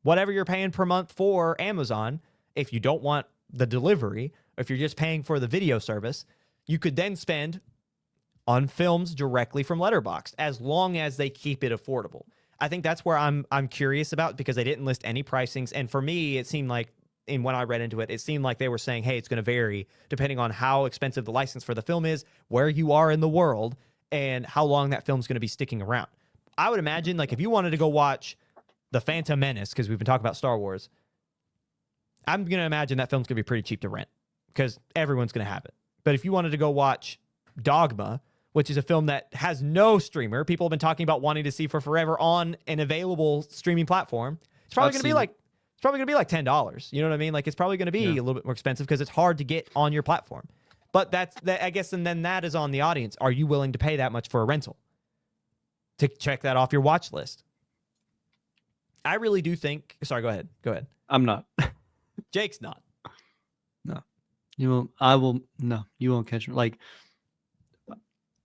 Whatever you're paying per month for Amazon, if you don't want the delivery, or if you're just paying for the video service, you could then spend on films directly from Letterboxd, as long as they keep it affordable. I think that's where I'm curious about, because they didn't list any pricings. And for me, it seemed like, and when I read into it, it seemed like they were saying, hey, it's going to vary depending on how expensive the license for the film is, where you are in the world, and how long that film's going to be sticking around. I would imagine, like, if you wanted to go watch The Phantom Menace, because we've been talking about Star Wars, I'm going to imagine that film's going to be pretty cheap to rent because everyone's going to have it. But if you wanted to go watch Dogma, which is a film that has no streamer, people have been talking about wanting to see for forever on an available streaming platform, it's probably going to be like $10. You know what I mean? Like, it's probably going to be a little bit more expensive because it's hard to get on your platform. But that's I guess, and then that is on the audience. Are you willing to pay that much for a rental to check that off your watch list? I really do think. Sorry, go ahead. I'm not. Jake's not. No, you won't. I will. No, you won't catch me. Like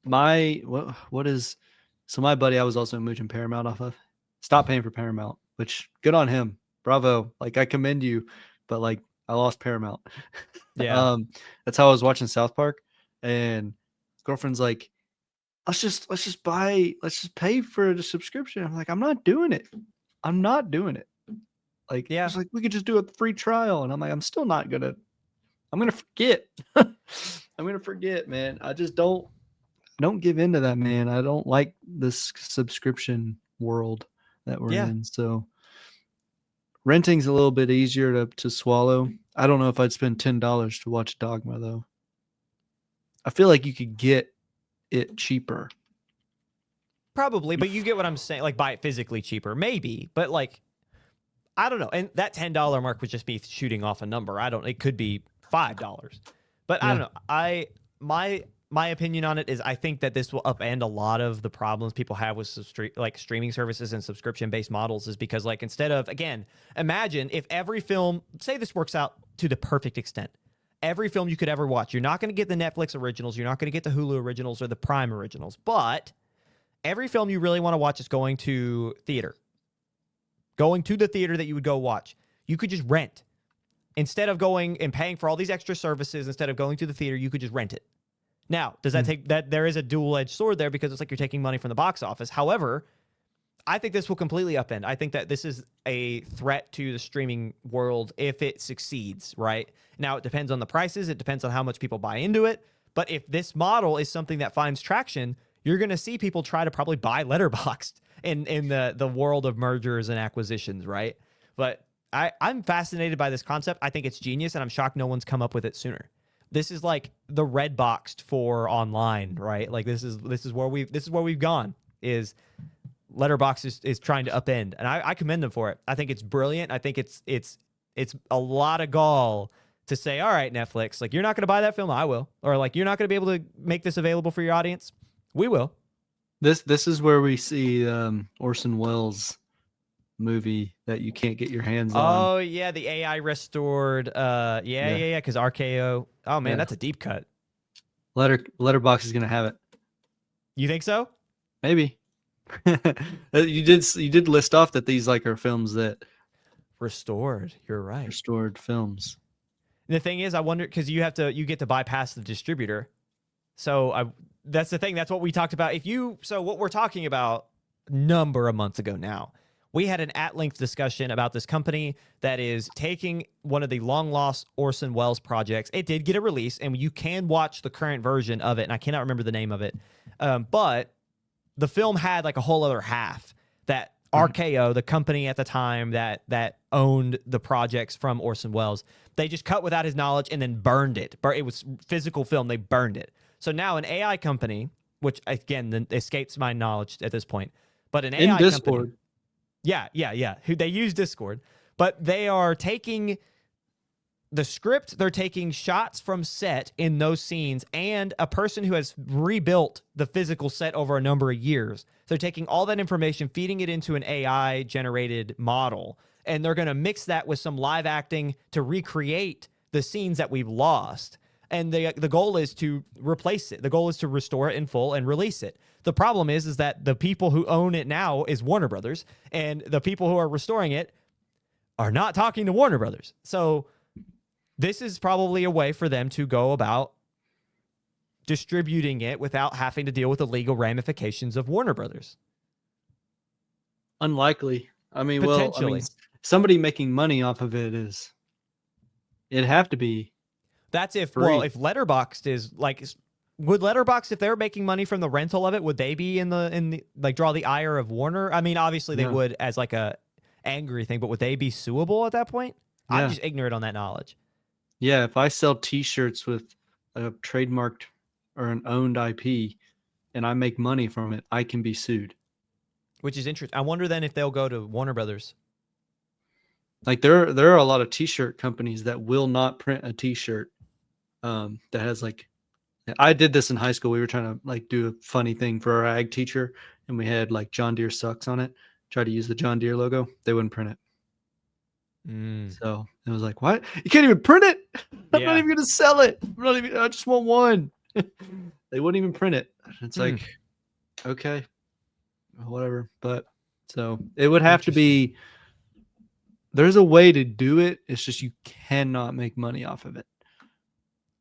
my what is? So my buddy, I was also mooching Paramount off of. Stop paying for Paramount, which good on him. Bravo. Like, I commend you, but like, I lost Paramount. Yeah. That's how I was watching South Park, and girlfriend's like, let's just pay for the subscription. I'm like, I'm not doing it. Like, yeah, it's like, we could just do a free trial. And I'm like, I'm gonna forget. I'm gonna forget, man. I just don't give into that, man. I don't like this subscription world that we're in. So renting's a little bit easier to swallow. I don't know if I'd spend $10 to watch Dogma, though. I feel like you could get it cheaper. Probably, but you get what I'm saying. Like, buy it physically cheaper, maybe. But like, I don't know. And that $10 mark would just be shooting off a number. It could be $5. But I don't know. My opinion on it is, I think that this will upend a lot of the problems people have with streaming services and subscription-based models, is because, like, instead of, again, imagine if every film, say this works out to the perfect extent, every film you could ever watch, you're not going to get the Netflix originals, you're not going to get the Hulu originals or the Prime originals, but every film you really want to watch is going to the theater that you would go watch. You could just rent. Instead of going and paying for all these extra services, instead of going to the theater, you could just rent it. Now, does that take that? There is a dual-edged sword there, because it's like you're taking money from the box office. However, I think this will completely upend. I think that this is a threat to the streaming world if it succeeds, right? Now, it depends on the prices. It depends on how much people buy into it. But if this model is something that finds traction, you're going to see people try to probably buy Letterboxd in the world of mergers and acquisitions, right? But I'm fascinated by this concept. I think it's genius, and I'm shocked no one's come up with it sooner. This is like the Redboxd for online, right? Like, this is where we've gone. Is Letterboxd is trying to upend, and I commend them for it. I think it's brilliant. I think it's a lot of gall to say, all right, Netflix, like, you're not going to buy that film, I will, or like, you're not going to be able to make this available for your audience, we will. This is where we see Orson Welles movie that you can't get your hands on. Oh yeah, the AI restored. Yeah. Because RKO. Oh man, that's a deep cut. Letterboxd is gonna have it. You think so? Maybe. You did list off that these like are films that restored. You're right. Restored films. And the thing is, I wonder, because you get to bypass the distributor. So that's the thing. That's what we talked about. So what we're talking about number of months ago now, we had an at-length discussion about this company that is taking one of the long-lost Orson Welles projects. It did get a release, and you can watch the current version of it, and I cannot remember the name of it. But the film had like a whole other half that RKO, the company at the time that owned the projects from Orson Welles, they just cut without his knowledge and then burned it. It was physical film. They burned it. So now an AI company, which again escapes my knowledge at this point, but an AI Discord. company. Yeah. Who they use Discord, but they are taking the script, they're taking shots from set in those scenes, and a person who has rebuilt the physical set over a number of years. They're taking all that information, feeding it into an AI generated model, and they're going to mix that with some live acting to recreate the scenes that we've lost. And the goal is to replace it. The goal is to restore it in full and release it. The problem is that the people who own it now is Warner Brothers, and the people who are restoring it are not talking to Warner Brothers. So this is probably a way for them to go about distributing it without having to deal with the legal ramifications of Warner Brothers. Unlikely. I mean, Potentially. somebody making money off of it'd have to be That's if free. if Letterboxd is like, would Letterboxd, if they're making money from the rental of it, would they be in the like draw the ire of Warner? I mean, obviously they No. would as like a angry thing, but would they be suable at that point? I'm Yeah. just ignorant on that knowledge. Yeah, if I sell T-shirts with a trademarked or an owned IP and I make money from it, I can be sued. Which is interesting. I wonder then if they'll go to Warner Brothers. Like there are a lot of T-shirt companies that will not print a T-shirt that has like. I did this in high school. We were trying to like do a funny thing for our ag teacher, and we had like John Deere sucks on it. Tried to use the John Deere logo. They wouldn't print it. So it was like, what? You can't even print it? I'm not even going to sell it. I just want one. They wouldn't even print it. It's like, okay, whatever. But so it would have to be, there's a way to do it. It's just, you cannot make money off of it.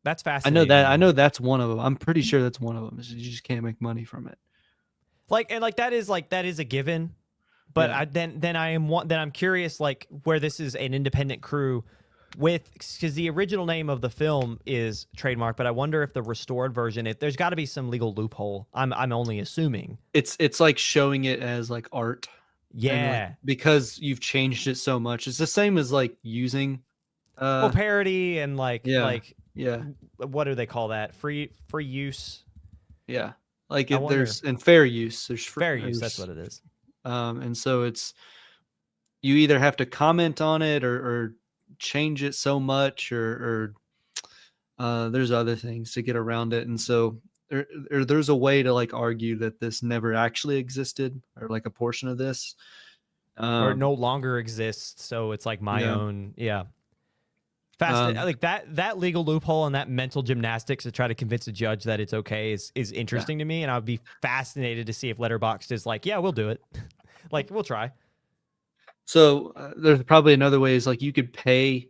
That's fascinating. I know that's one of them. I'm pretty sure that's one of them. You just can't make money from it. That is a given. But yeah. I'm curious, like, where this is an independent crew because the original name of the film is trademark, but I wonder if the restored version, if there's got to be some legal loophole. I'm only assuming it's like showing it as like art. Yeah, like, because you've changed it so much. It's the same as like using parody and like what do they call that? Free use. Yeah, like there's and fair use. There's fair use. That's what it is. And so it's, you either have to comment on it or change it so much or there's other things to get around it. And so there's a way to like argue that this never actually existed, or like a portion of this or no longer exists. So it's like my own. Yeah. Fascinating. Like that legal loophole and that mental gymnastics to try to convince a judge that it's okay is interesting to me. And I would be fascinated to see if Letterboxd is like, yeah, we'll do it. Like, we'll try. So there's probably another way is like you could pay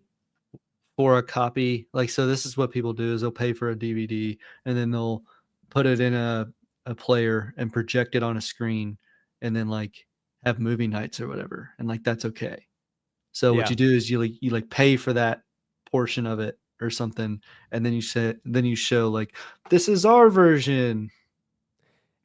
for a copy. Like, so this is what people do is they'll pay for a DVD and then they'll put it in a player and project it on a screen and then like have movie nights or whatever. And like, that's okay. So what you do is you pay for that portion of it or something. And then you show like, this is our version.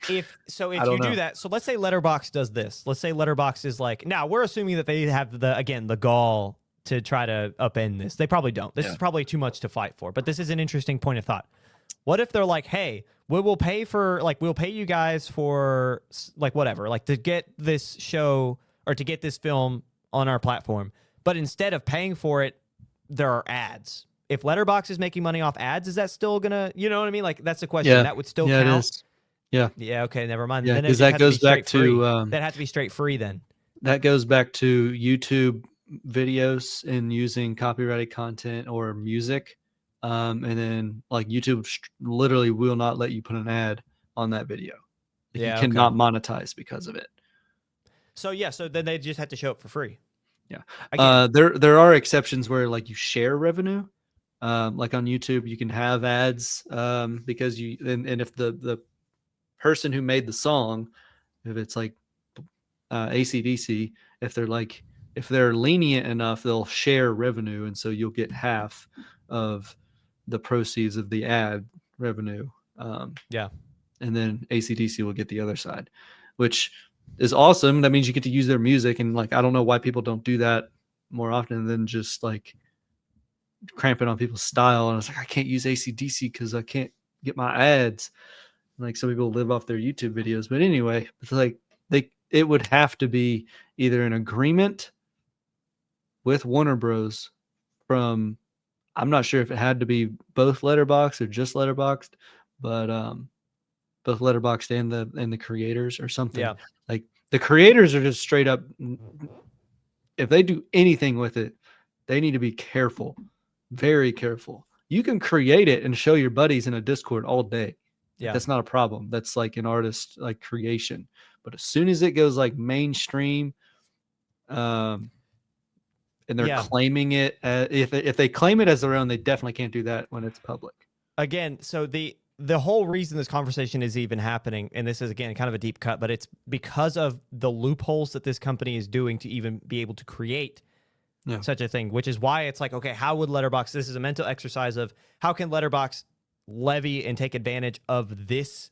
If you do that, so let's say Letterboxd does this. Let's say Letterboxd is like, now we're assuming that they have the gall to try to upend this. They probably don't. This is probably too much to fight for. But this is an interesting point of thought. What if they're like, hey, we'll pay you guys for like whatever, like to get this show or to get this film on our platform, but instead of paying for it, there are ads. If Letterboxd is making money off ads, is that still gonna, you know what I mean? Like, that's the question. Yeah. That would still count. It is. Yeah. Yeah. Okay. Never mind. Yeah, then because that goes back to that had to be straight free. Then that goes back to YouTube videos and using copyrighted content or music, and then like YouTube literally will not let you put an ad on that video. You cannot monetize because of it. So so then they just have to show it for free. Yeah. There are exceptions where like you share revenue. Like on YouTube, you can have ads because and if the person who made the song, if it's like AC/DC, if they're lenient enough, they'll share revenue, and so you'll get half of the proceeds of the ad revenue. And then AC/DC will get the other side, which is awesome. That means you get to use their music, and like I don't know why people don't do that more often than just like cramping on people's style. And it's like, I can't use AC/DC because I can't get my ads. Like some people live off their YouTube videos, but anyway, it's like it would have to be either an agreement with Warner Bros. From, I'm not sure if it had to be both Letterboxd or just Letterboxd, but both Letterboxd and the creators or something. Yeah. Like the creators are just straight up. If they do anything with it, they need to be careful, very careful. You can create it and show your buddies in a Discord all day. Yeah, that's not a problem. That's like an artist like creation. But as soon as it goes like mainstream, and they're claiming it, if they claim it as their own, they definitely can't do that when it's public. Again, so the whole reason this conversation is even happening, and this is again kind of a deep cut, but it's because of the loopholes that this company is doing to even be able to create such a thing, which is why it's like, okay, how would Letterboxd, this is a mental exercise of how can Letterboxd levy and take advantage of this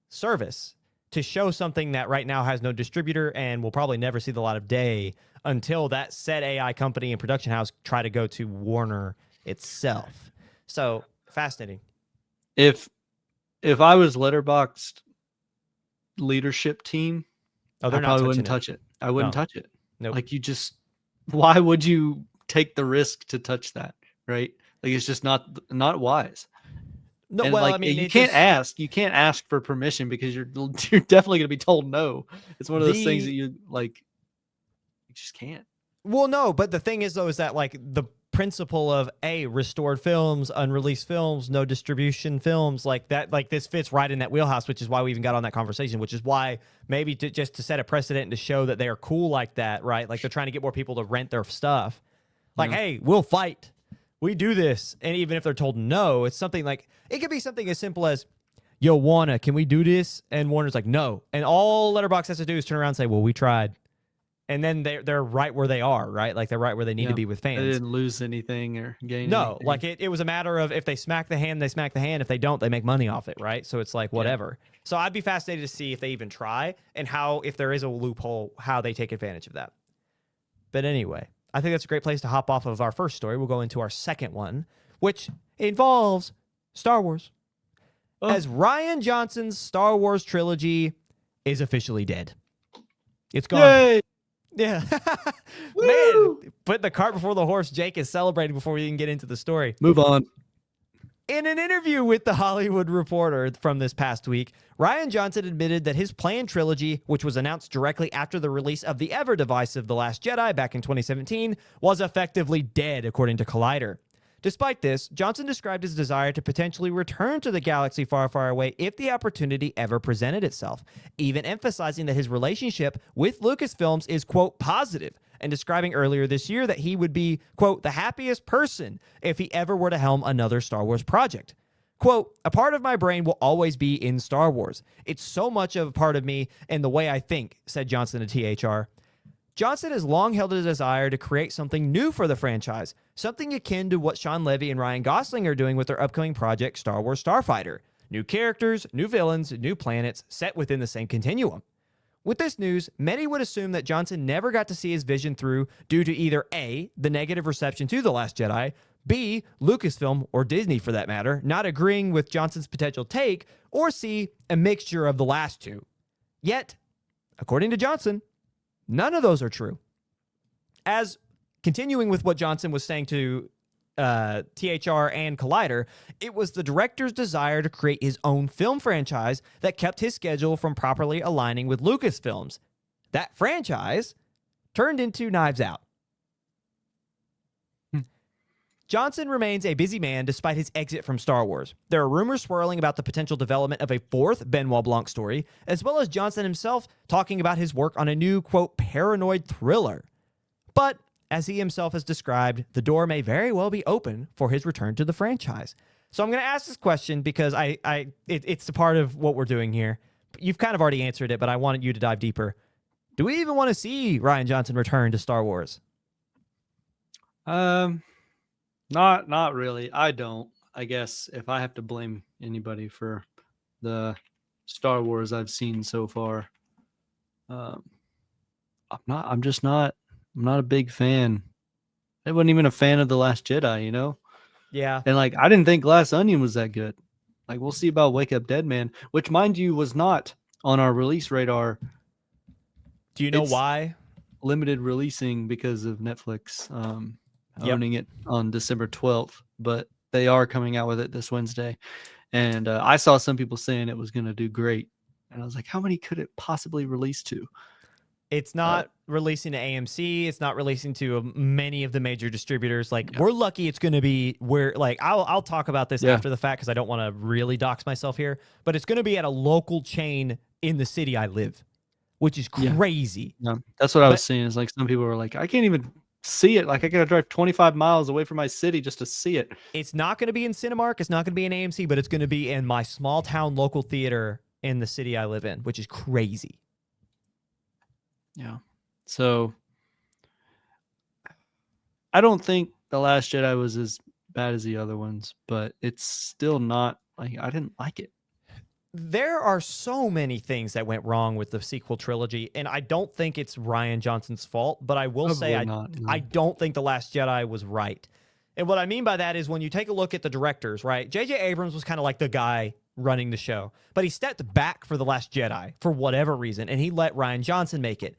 service to show something that right now has no distributor and will probably never see the light of day until that said AI company and production house try to go to Warner itself. So fascinating. If I was Letterboxd leadership team, Oh, they're I not probably touching wouldn't it. touch it. I wouldn't No. touch it. Nope. Like why would you take the risk to touch that? Right? Like it's just not wise. No, And well, like I mean, you can't ask for permission because you're definitely gonna be told no. It's one of those things that you just can't. Well, no, but the thing is though, is that like the principle of restored films, unreleased films, no distribution films, like that, like this fits right in that wheelhouse, which is why we even got on that conversation, which is why maybe just to set a precedent and to show that they are cool like that, right? Like they're trying to get more people to rent their stuff. Like, hey, we'll fight. We do this. And even if they're told no, it's something like, it could be something as simple as, yo, Warner, can we do this? And Warner's like, no. And all Letterboxd has to do is turn around and say, well, we tried. And then they're right where they are, right? Like they're right where they need to be with fans. They didn't lose anything or gain No, anything. like it was a matter of if they smack the hand, they smack the hand. If they don't, they make money off it, right? So it's like whatever. So I'd be fascinated to see if they even try and how, if there is a loophole, how they take advantage of that. But anyway, I think that's a great place to hop off of our first story. We'll go into our second one, which involves Star Wars. Oh. As Rian Johnson's Star Wars trilogy is officially dead. It's gone. Yay! Yeah. Man, put the cart before the horse. Jake is celebrating before we even get into the story. Move on. In an interview with The Hollywood Reporter from this past week, Rian Johnson admitted that his planned trilogy, which was announced directly after the release of the ever divisive The Last Jedi back in 2017, was effectively dead, according to Collider. Despite this, Johnson described his desire to potentially return to the galaxy far, far away if the opportunity ever presented itself, even emphasizing that his relationship with Lucasfilms is, quote, positive, and describing earlier this year that he would be, quote, the happiest person if he ever were to helm another Star Wars project. Quote, a part of my brain will always be in Star Wars. It's so much of a part of me and the way I think, said Johnson to THR. Johnson has long held a desire to create something new for the franchise, something akin to what Sean Levy and Ryan Gosling are doing with their upcoming project, Star Wars Starfighter. New characters, new villains, new planets, set within the same continuum. With this news, many would assume that Johnson never got to see his vision through due to either A, the negative reception to The Last Jedi, B, Lucasfilm, or Disney for that matter, not agreeing with Johnson's potential take, or C, a mixture of the last two. Yet, according to Johnson, none of those are true. As continuing with what Johnson was saying to THR and Collider, it was the director's desire to create his own film franchise that kept his schedule from properly aligning with Lucasfilms. That franchise turned into Knives Out. Johnson remains a busy man despite his exit from Star Wars. There are rumors swirling about the potential development of a fourth Benoit Blanc story, as well as Johnson himself talking about his work on a new, quote, paranoid thriller. But, as he himself has described, the door may very well be open for his return to the franchise. So I'm going to ask this question because it's a part of what we're doing here. You've kind of already answered it, but I wanted you to dive deeper. Do we even want to see Rian Johnson return to Star Wars? Not really. I don't. I guess if I have to blame anybody for the Star Wars I've seen so far, I'm not a big fan. I wasn't even a fan of The Last Jedi, you know? Yeah. And like I didn't think Glass Onion was that good. Like we'll see about Wake Up Dead Man, which mind you was not on our release radar. Do you know It's why? Limited releasing because of Netflix owning it on December 12th, but they are coming out with it this Wednesday. And I saw some people saying it was going to do great. And I was like, how many could it possibly release to? It's not releasing to AMC. It's not releasing to many of the major distributors. Like we're lucky it's going to be where, like, I'll talk about this after the fact because I don't want to really dox myself here, but it's going to be at a local chain in the city I live, which is crazy. Yeah, that's what I was saying. Is like some people were like, I can't even see it. Like I gotta drive 25 miles away from my city just to see it. It's not going to be in Cinemark. It's not going to be in AMC, but it's going to be in my small town local theater in the city I live in, which is crazy. Yeah. So I don't think The Last Jedi was as bad as the other ones, but it's still not like I didn't like it. There are so many things that went wrong with the sequel trilogy, and I don't think it's Rian Johnson's fault, but I will say I don't think The Last Jedi was right. And what I mean by that is when you take a look at the directors, right? J.J. Abrams was kind of like the guy running the show, but he stepped back for The Last Jedi for whatever reason, and he let Rian Johnson make it.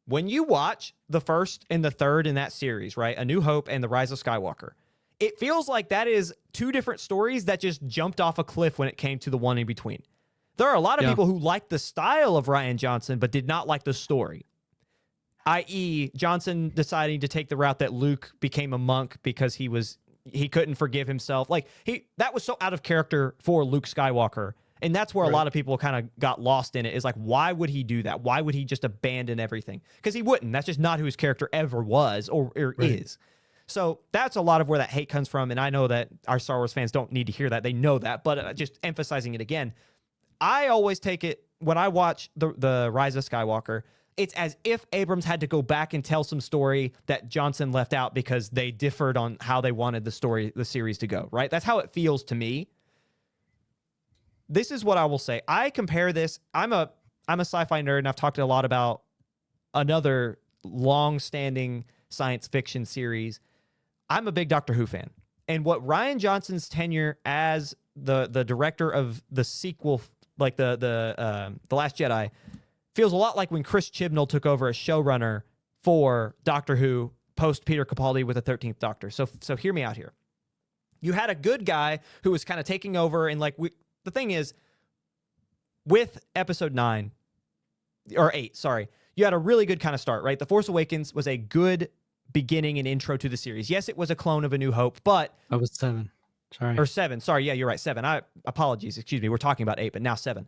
When you watch the first and the third in that series, right? A New Hope and The Rise of Skywalker, it feels like that is two different stories that just jumped off a cliff when it came to the one in between. There are a lot of people who like the style of Rian Johnson, but did not like the story. I.e., Johnson deciding to take the route that Luke became a monk because he couldn't forgive himself. Like that was so out of character for Luke Skywalker. And that's where a lot of people kind of got lost in it, is like, why would he do that? Why would he just abandon everything? Because he wouldn't. That's just not who his character ever was or is. So that's a lot of where that hate comes from. And I know that our Star Wars fans don't need to hear that. They know that. But just emphasizing it again, I always take it when I watch the Rise of Skywalker, it's as if Abrams had to go back and tell some story that Johnson left out because they differed on how they wanted the series to go, right? That's how it feels to me. This is what I will say. I compare this. I'm a sci-fi nerd, and I've talked a lot about another long-standing science fiction series. I'm a big Doctor Who fan. And what Rian Johnson's tenure as the director of the sequel, like the Last Jedi, feels a lot like when Chris Chibnall took over as showrunner for Doctor Who post Peter Capaldi with the 13th Doctor. So hear me out here. You had a good guy who was kind of taking over, and the thing is, with episode 9 or 8, sorry, you had a really good kind of start, right? The Force Awakens was a good beginning and intro to the series. Yes, it was a clone of A New Hope, but I was 7. Sorry. Or 7. Sorry, yeah, you're right. 7. Apologies. Excuse me. We're talking about 8, but now 7.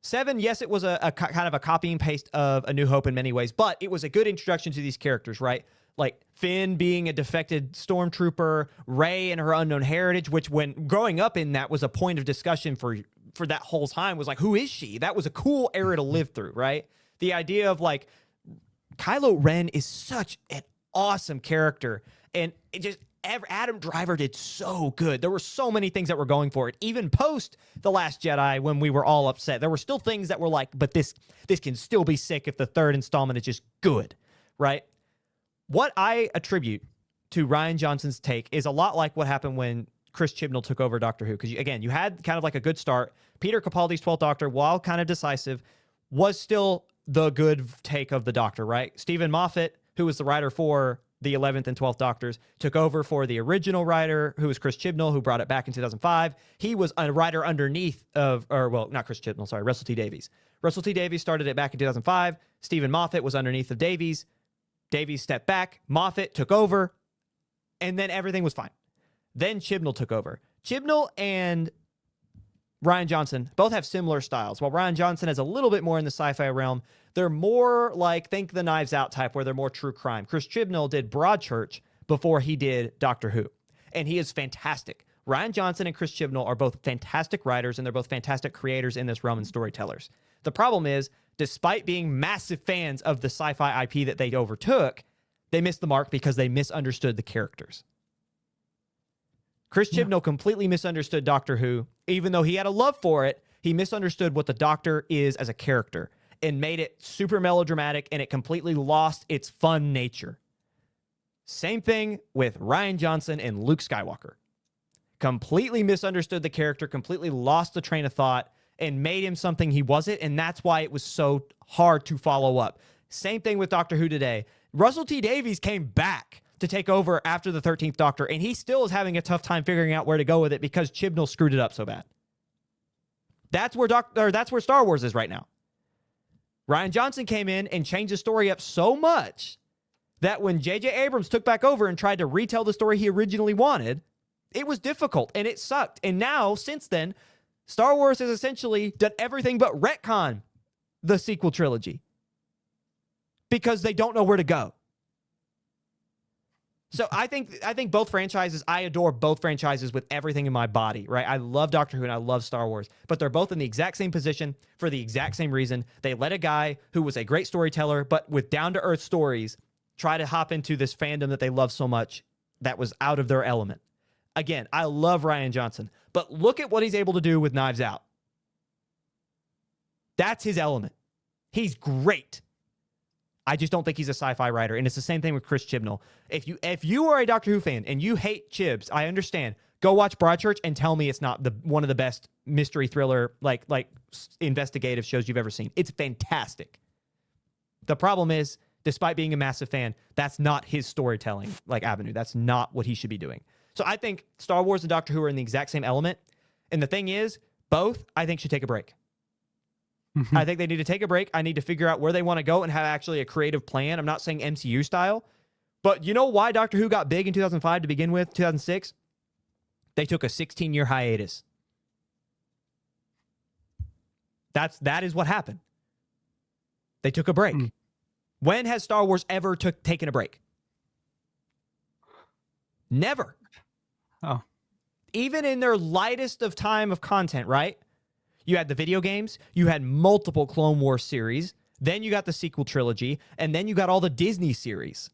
7, yes, it was a kind of a copy and paste of A New Hope in many ways, but it was a good introduction to these characters, right? Like Finn being a defected stormtrooper, Rey and her unknown heritage, which when growing up in that was a point of discussion for that whole time, was like, who is she? That was a cool era to live through, right? The idea of like Kylo Ren is such an awesome character, and it just Adam Driver did so good. There were so many things that were going for it. Even post The Last Jedi, when we were all upset, there were still things that were like, but this can still be sick if the third installment is just good, right? What I attribute to Rian Johnson's take is a lot like what happened when Chris Chibnall took over Doctor Who. Because, again, you had kind of like a good start. Peter Capaldi's 12th Doctor, while kind of decisive, was still the good take of the Doctor, right? Stephen Moffat, who was the writer for the 11th and 12th Doctors, took over for the original writer, who was Chris Chibnall, who brought it back in 2005. He was a writer underneath not Chris Chibnall, sorry, Russell T. Davies. Russell T. Davies started it back in 2005. Stephen Moffat was underneath of Davies. Davies stepped back. Moffat took over, and then everything was fine. Then Chibnall took over. Chibnall and Rian Johnson both have similar styles. While Rian Johnson is a little bit more in the sci-fi realm, they're more like, think the Knives Out type, where they're more true crime. Chris Chibnall did Broadchurch before he did Doctor Who, and he is fantastic. Rian Johnson and Chris Chibnall are both fantastic writers, and they're both fantastic creators in this realm and storytellers. The problem is, despite being massive fans of the sci-fi IP that they overtook, they missed the mark because they misunderstood the characters. Chris Chibnall completely misunderstood Doctor Who. Even though he had a love for it, he misunderstood what the Doctor is as a character and made it super melodramatic, and it completely lost its fun nature. Same thing with Rian Johnson and Luke Skywalker. Completely misunderstood the character, completely lost the train of thought, and made him something he wasn't, and that's why it was so hard to follow up. Same thing with Doctor Who today. Russell T. Davies came back to take over after the 13th Doctor, and he still is having a tough time figuring out where to go with it because Chibnall screwed it up so bad. That's where Star Wars is right now. Rian Johnson came in and changed the story up so much that when J.J. Abrams took back over and tried to retell the story he originally wanted, it was difficult and it sucked. And now, since then, Star Wars has essentially done everything but retcon the sequel trilogy because they don't know where to go. So I think both franchises, I adore both franchises with everything in my body, right? I love Doctor Who and I love Star Wars, but they're both in the exact same position for the exact same reason. They let a guy who was a great storyteller, but with down-to-earth stories, try to hop into this fandom that they love so much that was out of their element. Again, I love Rian Johnson, but look at what he's able to do with Knives Out. That's his element. He's great. I just don't think he's a sci-fi writer. And it's the same thing with Chris Chibnall. If you are a Doctor Who fan and you hate Chibs, I understand. Go watch Broadchurch and tell me it's not one of the best mystery thriller, like investigative shows you've ever seen. It's fantastic. The problem is, despite being a massive fan, that's not his storytelling avenue. That's not what he should be doing. So I think Star Wars and Doctor Who are in the exact same element. And the thing is, both, I think, should take a break. I think they need to take a break. I need to figure out where they want to go and have actually a creative plan. I'm not saying MCU style, but you know why Doctor Who got big in 2005 to begin with, 2006? They took a 16-year hiatus. That is what happened. They took a break. When has Star Wars ever taken a break? Never. Oh. Even in their lightest of time of content, right? You had the video games, you had multiple Clone Wars series, then you got the sequel trilogy, and then you got all the Disney series.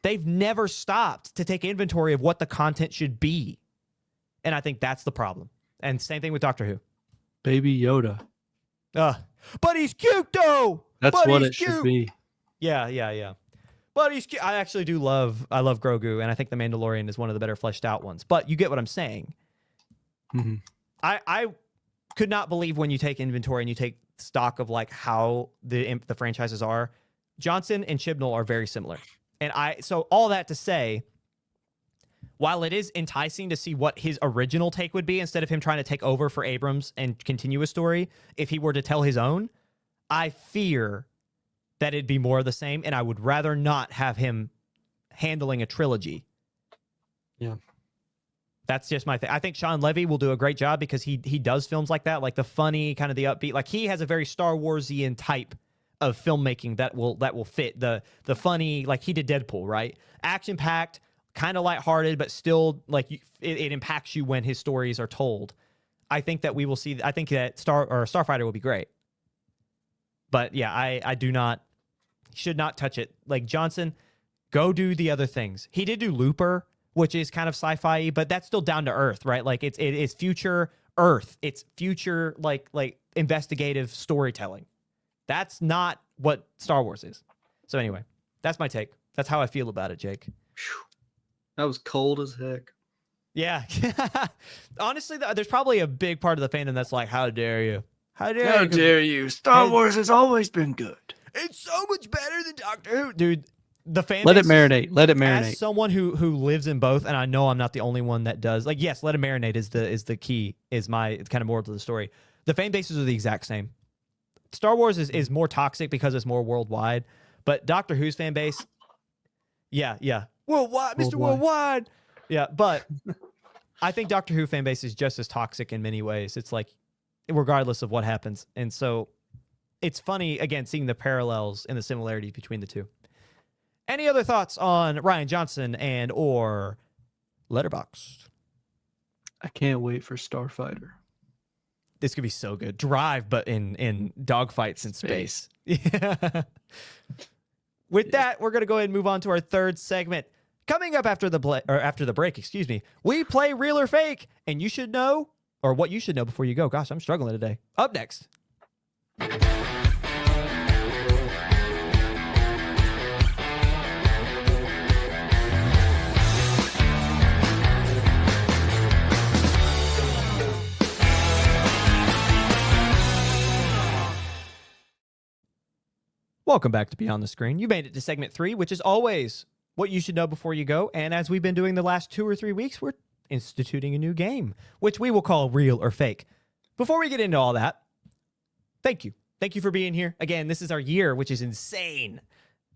They've never stopped to take inventory of what the content should be. And I think that's the problem. And same thing with Doctor Who. Baby Yoda. But he's cute, though! That's what it should be. Yeah. But he's cute. I actually do love Grogu, and I think The Mandalorian is one of the better fleshed out ones. But you get what I'm saying. I could not believe when you take inventory and you take stock of how the franchises are. Johnson and Chibnall are very similar. And so all that to say, while it is enticing to see what his original take would be instead of him trying to take over for Abrams and continue a story, if he were to tell his own, I fear that it'd be more of the same, and I would rather not have him handling a trilogy. Yeah. That's just my thing. I think Sean Levy will do a great job because he does films like that, like the funny, kind of the upbeat. He has a very Star Warsian type of filmmaking that will fit the funny. He did Deadpool, right? Action packed, kind of lighthearted, but still it impacts you when his stories are told. I think that we will see. I think that Starfighter will be great. But yeah, I do not should not touch it. Johnson, go do the other things. He did do Looper, which is kind of sci-fi, but that's still down to earth, right? It is future Earth. It's future investigative storytelling. That's not what Star Wars is. So anyway, that's my take. That's how I feel about it, Jake. That was cold as heck. Yeah. Honestly, there's probably a big part of the fandom that's like, how dare you? How dare you? Star Wars has always been good. It's so much better than Doctor Who. Dude, the fan Let base, it marinate. Let it marinate. As someone who lives in both, and I know I'm not the only one that does. Yes, let it marinate is the key, is my kind of moral to the story. The fan bases are the exact same. Star Wars is more toxic because it's more worldwide, but Doctor Who's fan base, yeah. Worldwide, Mr. Worldwide. Yeah, but I think Doctor Who fan base is just as toxic in many ways. It's regardless of what happens. And so it's funny, again, seeing the parallels and the similarities between the two. Any other thoughts on Rian Johnson and or Letterboxd? I can't wait for Starfighter. This could be so good. Drive, but in dogfights in space. Yeah. With that, we're going to go ahead and move on to our third segment. Coming up after the break, we play Real or Fake, and you should know, or what you should know before you go. Gosh, I'm struggling today. Up next. Welcome back to Beyond the Screen. You made it to segment 3, which is always what you should know before you go. And as we've been doing the last 2 or 3 weeks, we're instituting a new game, which we will call Real or Fake. Before we get into all that, thank you. Thank you for being here. Again, this is our year, which is insane.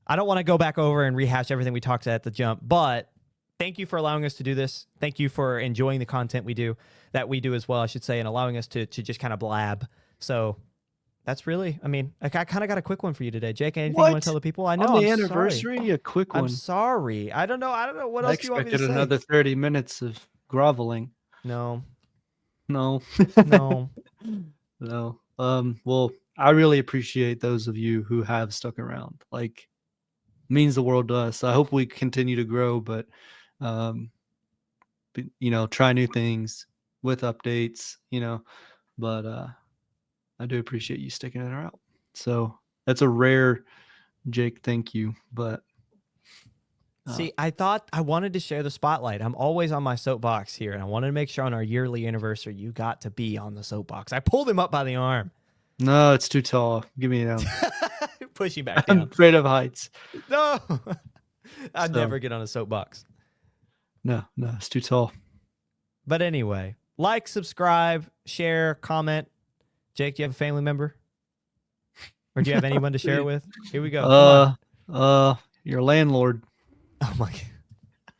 I don't want to go back over and rehash everything we talked at the jump, but thank you for allowing us to do this. Thank you for enjoying the content that we do as well, I should say, and allowing us to just kind of blab. So That's really, I mean, I kind of got a quick one for you today. Jake, anything you What? want to tell the people? I know, On the I'm anniversary, sorry. a quick one. I'm sorry. I don't know. What I else do you want me to expected say? another 30 minutes of groveling. No, No. no. No. Well, I really appreciate those of you who have stuck around. Like, means the world to us. I hope we continue to grow, but try new things with updates, but I do appreciate you sticking it out. So that's a rare Jake, thank you. But See, I thought I wanted to share the spotlight. I'm always on my soapbox here, and I wanted to make sure on our yearly anniversary you got to be on the soapbox. I pulled him up by the arm. no, it's too tall. Give me down. Push him back I'm down. afraid of heights. No, I'd So- never get on a soapbox. No, it's too tall. But anyway, like, subscribe, share, comment. Jake, do you have a family member? Or do you have anyone to share it with? Here we go. Come on. Your landlord. Oh my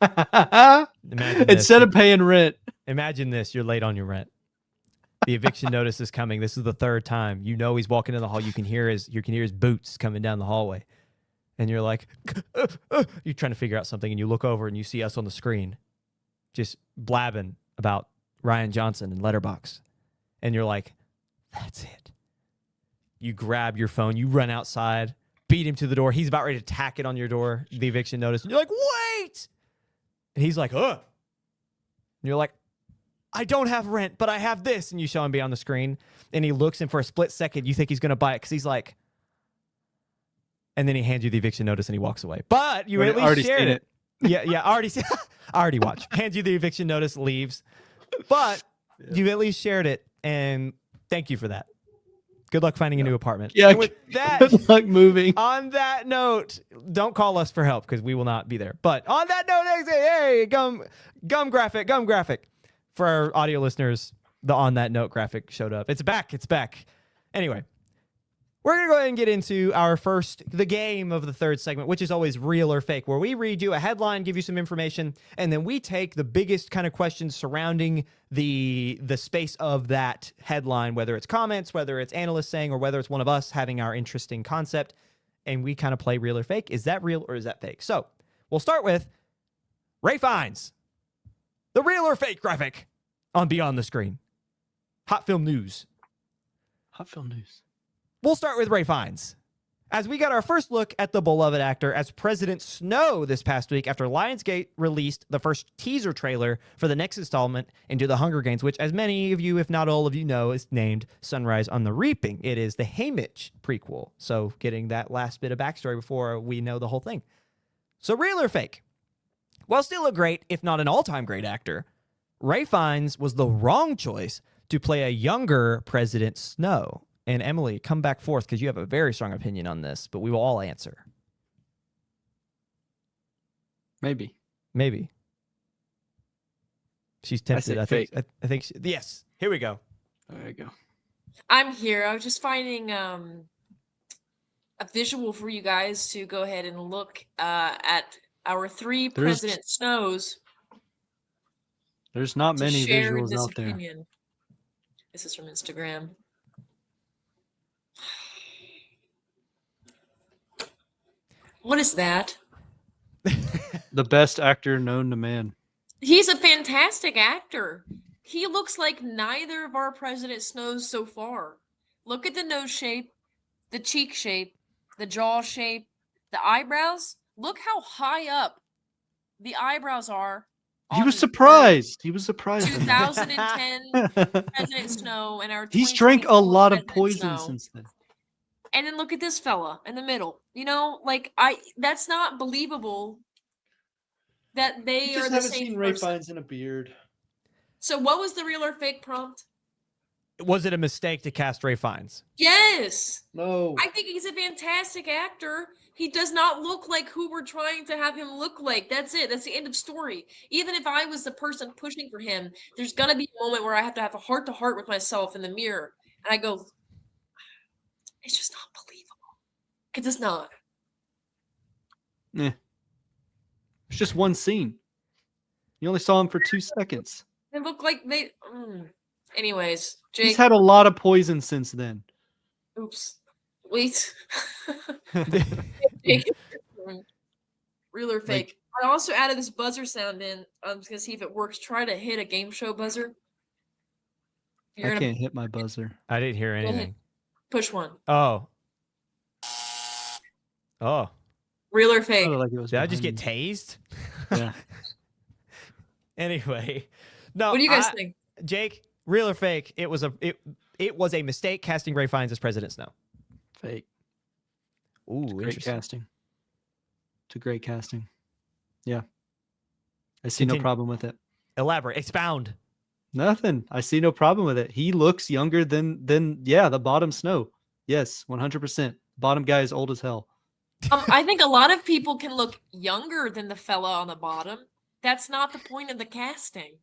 God. Imagine this. Instead of paying rent. Imagine this. You're late on your rent. The eviction notice is coming. This is the third time. You know he's walking in the hall. You can hear his boots coming down the hallway. And you're like, you're trying to figure out something, and you look over and you see us on the screen just blabbing about Rian Johnson and Letterboxd. And you're like, that's it. You grab your phone, you run outside, beat him to the door. He's about ready to tack it on your door, the eviction notice. And you're like, wait! And he's like, ugh. And you're like, I don't have rent, but I have this. And you show him beyond the screen. And he looks, and for a split second, you think he's going to buy it because he's like, and then he hands you the eviction notice and he walks away. But you at least already shared seen it. Yeah, I already watched. Hands you the eviction notice, leaves. But you at least shared it, and thank you for that. Good luck finding a new apartment. Yeah, And with that, good luck moving. on that note, don't call us for help because we will not be there. But on that note, hey, gum graphic. For our audio listeners, the on that note graphic showed up. It's back. Anyway, we're going to go ahead and get into the game of the third segment, which is always real or fake, where we read you a headline, give you some information, and then we take the biggest kind of questions surrounding the space of that headline, whether it's comments, whether it's analysts saying, or whether it's one of us having our interesting concept, and we kind of play real or fake. Is that real or is that fake? So we'll start with Ray Fiennes, the real or fake graphic on Beyond the Screen. Hot Film News. We'll start with Ray Fiennes, as we got our first look at the beloved actor as President Snow this past week after Lionsgate released the first teaser trailer for the next installment into the Hunger Games, which, as many of you, if not all of you know, is named Sunrise on the Reaping. It is the Haymitch prequel, so getting that last bit of backstory before we know the whole thing. So real or fake? While still a great, if not an all-time great actor, Ray Fiennes was the wrong choice to play a younger President Snow. And Emily, come back forth because you have a very strong opinion on this, but we will all answer. Maybe. She's tempted. I think. Fake. I think. Yes. Here we go. There you go. I'm here. I was just finding a visual for you guys to go ahead and look at our three President Snows. There's not to many share visuals this out there. opinion. This is from Instagram. What is that? The best actor known to man. He's a fantastic actor. He looks like neither of our President Snows so far. Look at the nose shape, the cheek shape, the jaw shape, the eyebrows. Look how high up the eyebrows are. He was surprised. 2010 President Snow and our He's drank a lot of President poison Snow. since then. And then look at this fella in the middle. That's not believable that they are the same person. Fiennes in a beard. So what was the real or fake prompt? Was it a mistake to cast Ray Fiennes? Yes. No. I think he's a fantastic actor. He does not look like who we're trying to have him look like. That's it. That's the end of story. Even if I was the person pushing for him, there's going to be a moment where I have to have a heart-to-heart with myself in the mirror. And I go, it's just not believable. It's just not. It's just one scene. You only saw him for 2 seconds. They look like they... Anyways, Jake. He's had a lot of poison since then. Oops. Wait. Real or fake? Like, I also added this buzzer sound in. I'm just gonna see if it works. Try to hit a game show buzzer. I You're gonna can't hit my buzzer. I didn't hear go ahead. anything. Push one. Oh. Oh. Real or It fake? sounded like it was Did I just behind get me. tased? Yeah. Anyway. No, What do you guys think? Jake, real or fake? It was a mistake casting Ray Fiennes as President Snow. Fake. Ooh, Great interesting. casting. It's a great casting. Yeah. I see no Continue. problem with it. Elaborate. Expound. Nothing. I see no problem with it. He looks younger than the bottom Snow. Yes, 100%. Bottom guy is old as hell. I think a lot of people can look younger than the fella on the bottom. That's not the point of the casting.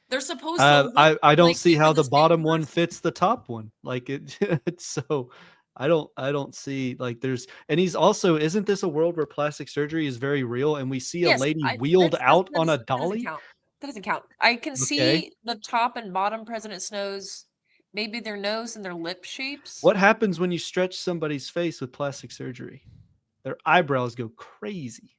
They're supposed to look I don't like see they how were the same bottom one person. fits the top one. Like it it's so I don't see like there's and he's also isn't this a world where plastic surgery is very real and we see a Yes, lady wheeled out on a that doesn't dolly? count. That doesn't count. I can Okay. see the top and bottom President Snow's, maybe their nose and their lip shapes. What happens when you stretch somebody's face with plastic surgery? Their eyebrows go crazy.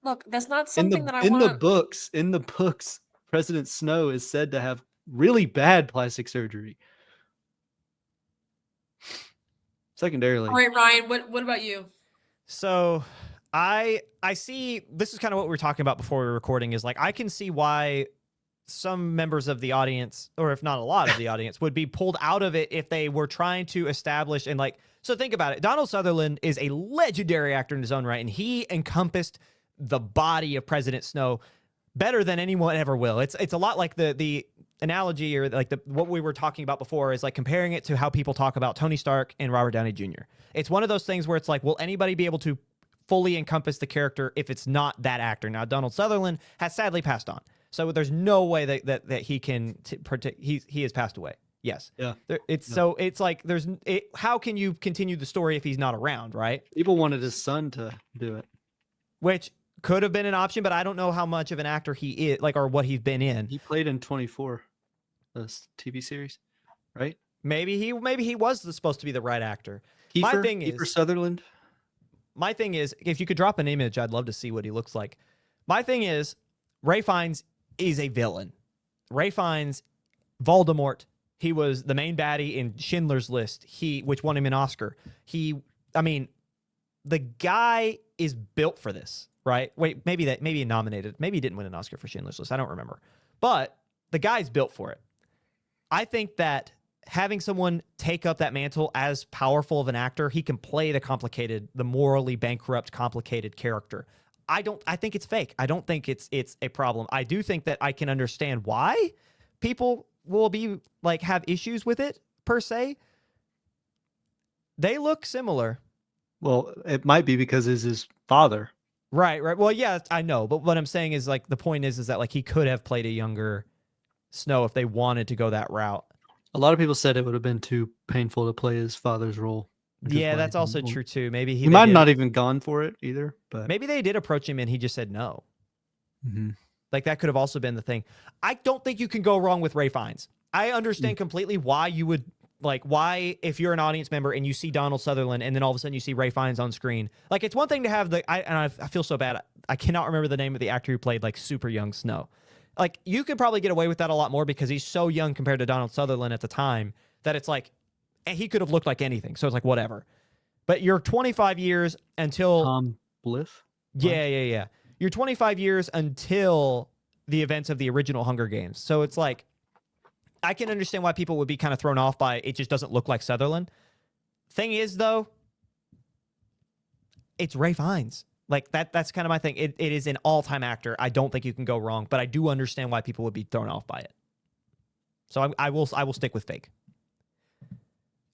Look, that's not In something that I the want. books, President Snow is said to have really bad plastic surgery. Secondarily, All right, Ryan. What about you? So I see this is kind of what we were talking about before we were recording is like I can see why some members of the audience, or if not a lot of the audience, would be pulled out of it if they were trying to establish and like so think about it. Donald Sutherland is a legendary actor in his own right, and he encompassed the body of President Snow better than anyone ever will. It's a lot like the analogy or like what we were talking about before is like comparing it to how people talk about Tony Stark and Robert Downey Jr. It's one of those things where it's like, will anybody be able to fully encompass the character if it's not that actor? Now, Donald Sutherland has sadly passed on, so there's no way that he can he has passed away. Yes. yeah. So it's like how can you continue the story if he's not around, right? People wanted his son to do it. Which could have been an option, but I don't know how much of an actor he is, like, or what he's been in. He played in 24, this TV series, right? Maybe he was supposed to be the right actor. Kiefer Sutherland. My thing is, if you could drop an image, I'd love to see what he looks like. My thing is, Ray Fiennes is a villain. Ray Fiennes, Voldemort. He was the main baddie in Schindler's List. Which won him an Oscar. The guy is built for this, right? Wait, maybe nominated. Maybe he didn't win an Oscar for Schindler's List. I don't remember. But the guy's built for it. I think that having someone take up that mantle as powerful of an actor, he can play the morally bankrupt, complicated character. I think it's fake. I don't think it's a problem. I do think that I can understand why people will be like have issues with it per se. They look similar. Well, it might be because it's his father. Right. Well, yeah, I know. But what I'm saying is like the point is that like he could have played a younger Snow if they wanted to go that route. A lot of people said it would have been too painful to play his father's role. Yeah, that's also true too. Maybe he might not even gone for it either. But maybe they did approach him and he just said no. Mm-hmm. Like that could have also been the thing. I don't think you can go wrong with Ray Fiennes. I understand completely why you would why if you're an audience member and you see Donald Sutherland and then all of a sudden you see Ray Fiennes on screen. Like it's one thing to have I feel so bad. I cannot remember the name of the actor who played like super young Snow. Like you could probably get away with that a lot more because he's so young compared to Donald Sutherland at the time that it's like he could have looked like anything. So it's like whatever. But you're 25 years until Tom Bliff. Yeah. You're 25 years until the events of the original Hunger Games. So it's like I can understand why people would be kind of thrown off by it just doesn't look like Sutherland. Thing is, though, it's Ray Fiennes. Like that's kind of my thing. It is an all-time actor. I don't think you can go wrong, but I do understand why people would be thrown off by it. So I will stick with fake.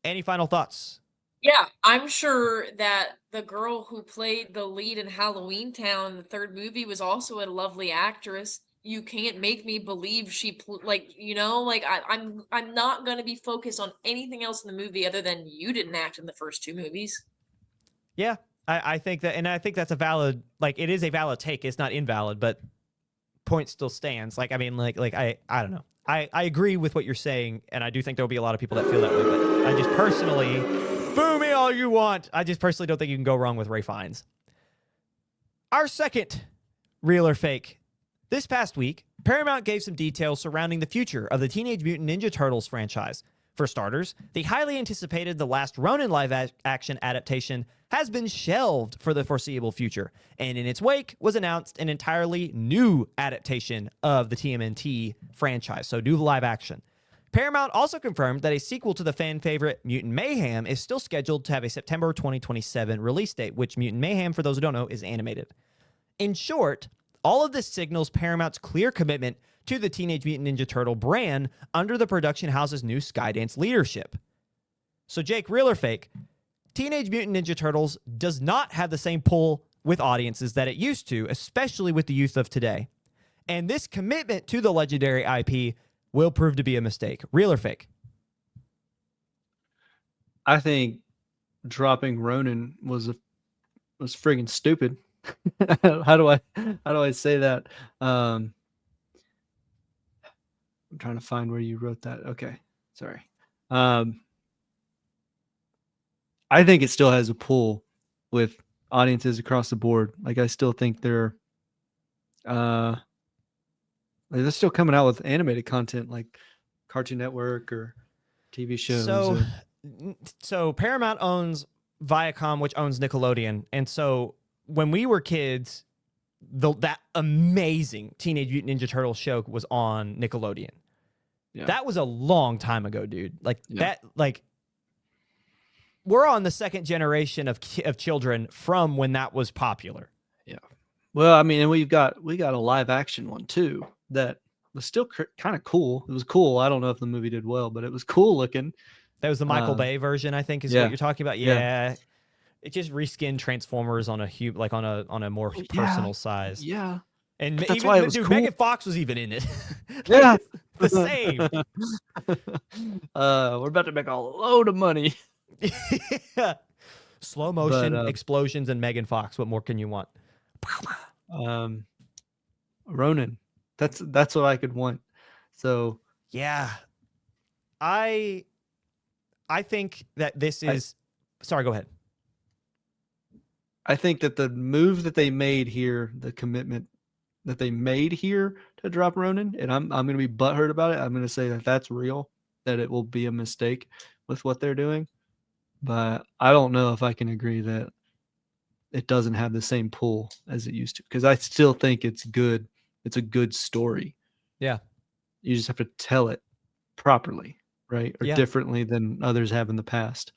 Any final thoughts? Yeah, I'm sure that the girl who played the lead in Halloween Town, the third movie, was also a lovely actress. You can't make me believe I'm not gonna be focused on anything else in the movie other than you didn't act in the first two movies. Yeah, I think that, and I think that's a valid, like it is a valid take. It's not invalid, but point still stands. Like I mean, I don't know. I agree with what you're saying, and I do think there'll be a lot of people that feel that way, but I just personally, boo me all you want. I just personally don't think you can go wrong with Ray Fiennes. Our second real or fake. This past week, Paramount gave some details surrounding the future of the Teenage Mutant Ninja Turtles franchise. For starters, the highly anticipated The Last Ronin live-action adaptation has been shelved for the foreseeable future, and in its wake was announced an entirely new adaptation of the TMNT franchise, so new live action. Paramount also confirmed that a sequel to the fan favorite Mutant Mayhem is still scheduled to have a September 2027 release date, which Mutant Mayhem, for those who don't know, is animated. In short, all of this signals Paramount's clear commitment to the Teenage Mutant Ninja Turtle brand under the production house's new Skydance leadership. So Jake, real or fake, Teenage Mutant Ninja Turtles does not have the same pull with audiences that it used to, especially with the youth of today. And this commitment to the legendary IP will prove to be a mistake. Real or fake? I think dropping Ronin was friggin' stupid. How do I say that? I'm trying to find where you wrote that. Okay, sorry. I think it still has a pull with audiences across the board. Like, I still think they're still coming out with animated content like Cartoon Network or TV shows. So Paramount owns Viacom, which owns Nickelodeon, and so when we were kids, that amazing Teenage Mutant Ninja Turtles show was on Nickelodeon. Yeah. That was a long time ago, dude. We're on the second generation of children from when that was popular. Yeah. Well, I mean, and we got a live action one too that was still kind of cool. It was cool. I don't know if the movie did well, but it was cool looking. That was the Michael Bay version, I think, is what you're talking about. Yeah. It just reskinned Transformers on a more personal size. Yeah. And that's why it was cool. Megan Fox was even in it. Yeah. The same. We're about to make a load of money. Yeah. Slow motion, explosions, and Megan Fox. What more can you want? Ronin. That's what I could want. So yeah. I think that this is sorry, go ahead. I think that the move that they made here, the commitment that they made here to drop Ronin, and I'm going to be butthurt about it. I'm going to say that that's real, that it will be a mistake with what they're doing. But I don't know if I can agree that it doesn't have the same pull as it used to, because I still think it's good. It's a good story. Yeah. You just have to tell it properly, right? Or differently than others have in the past.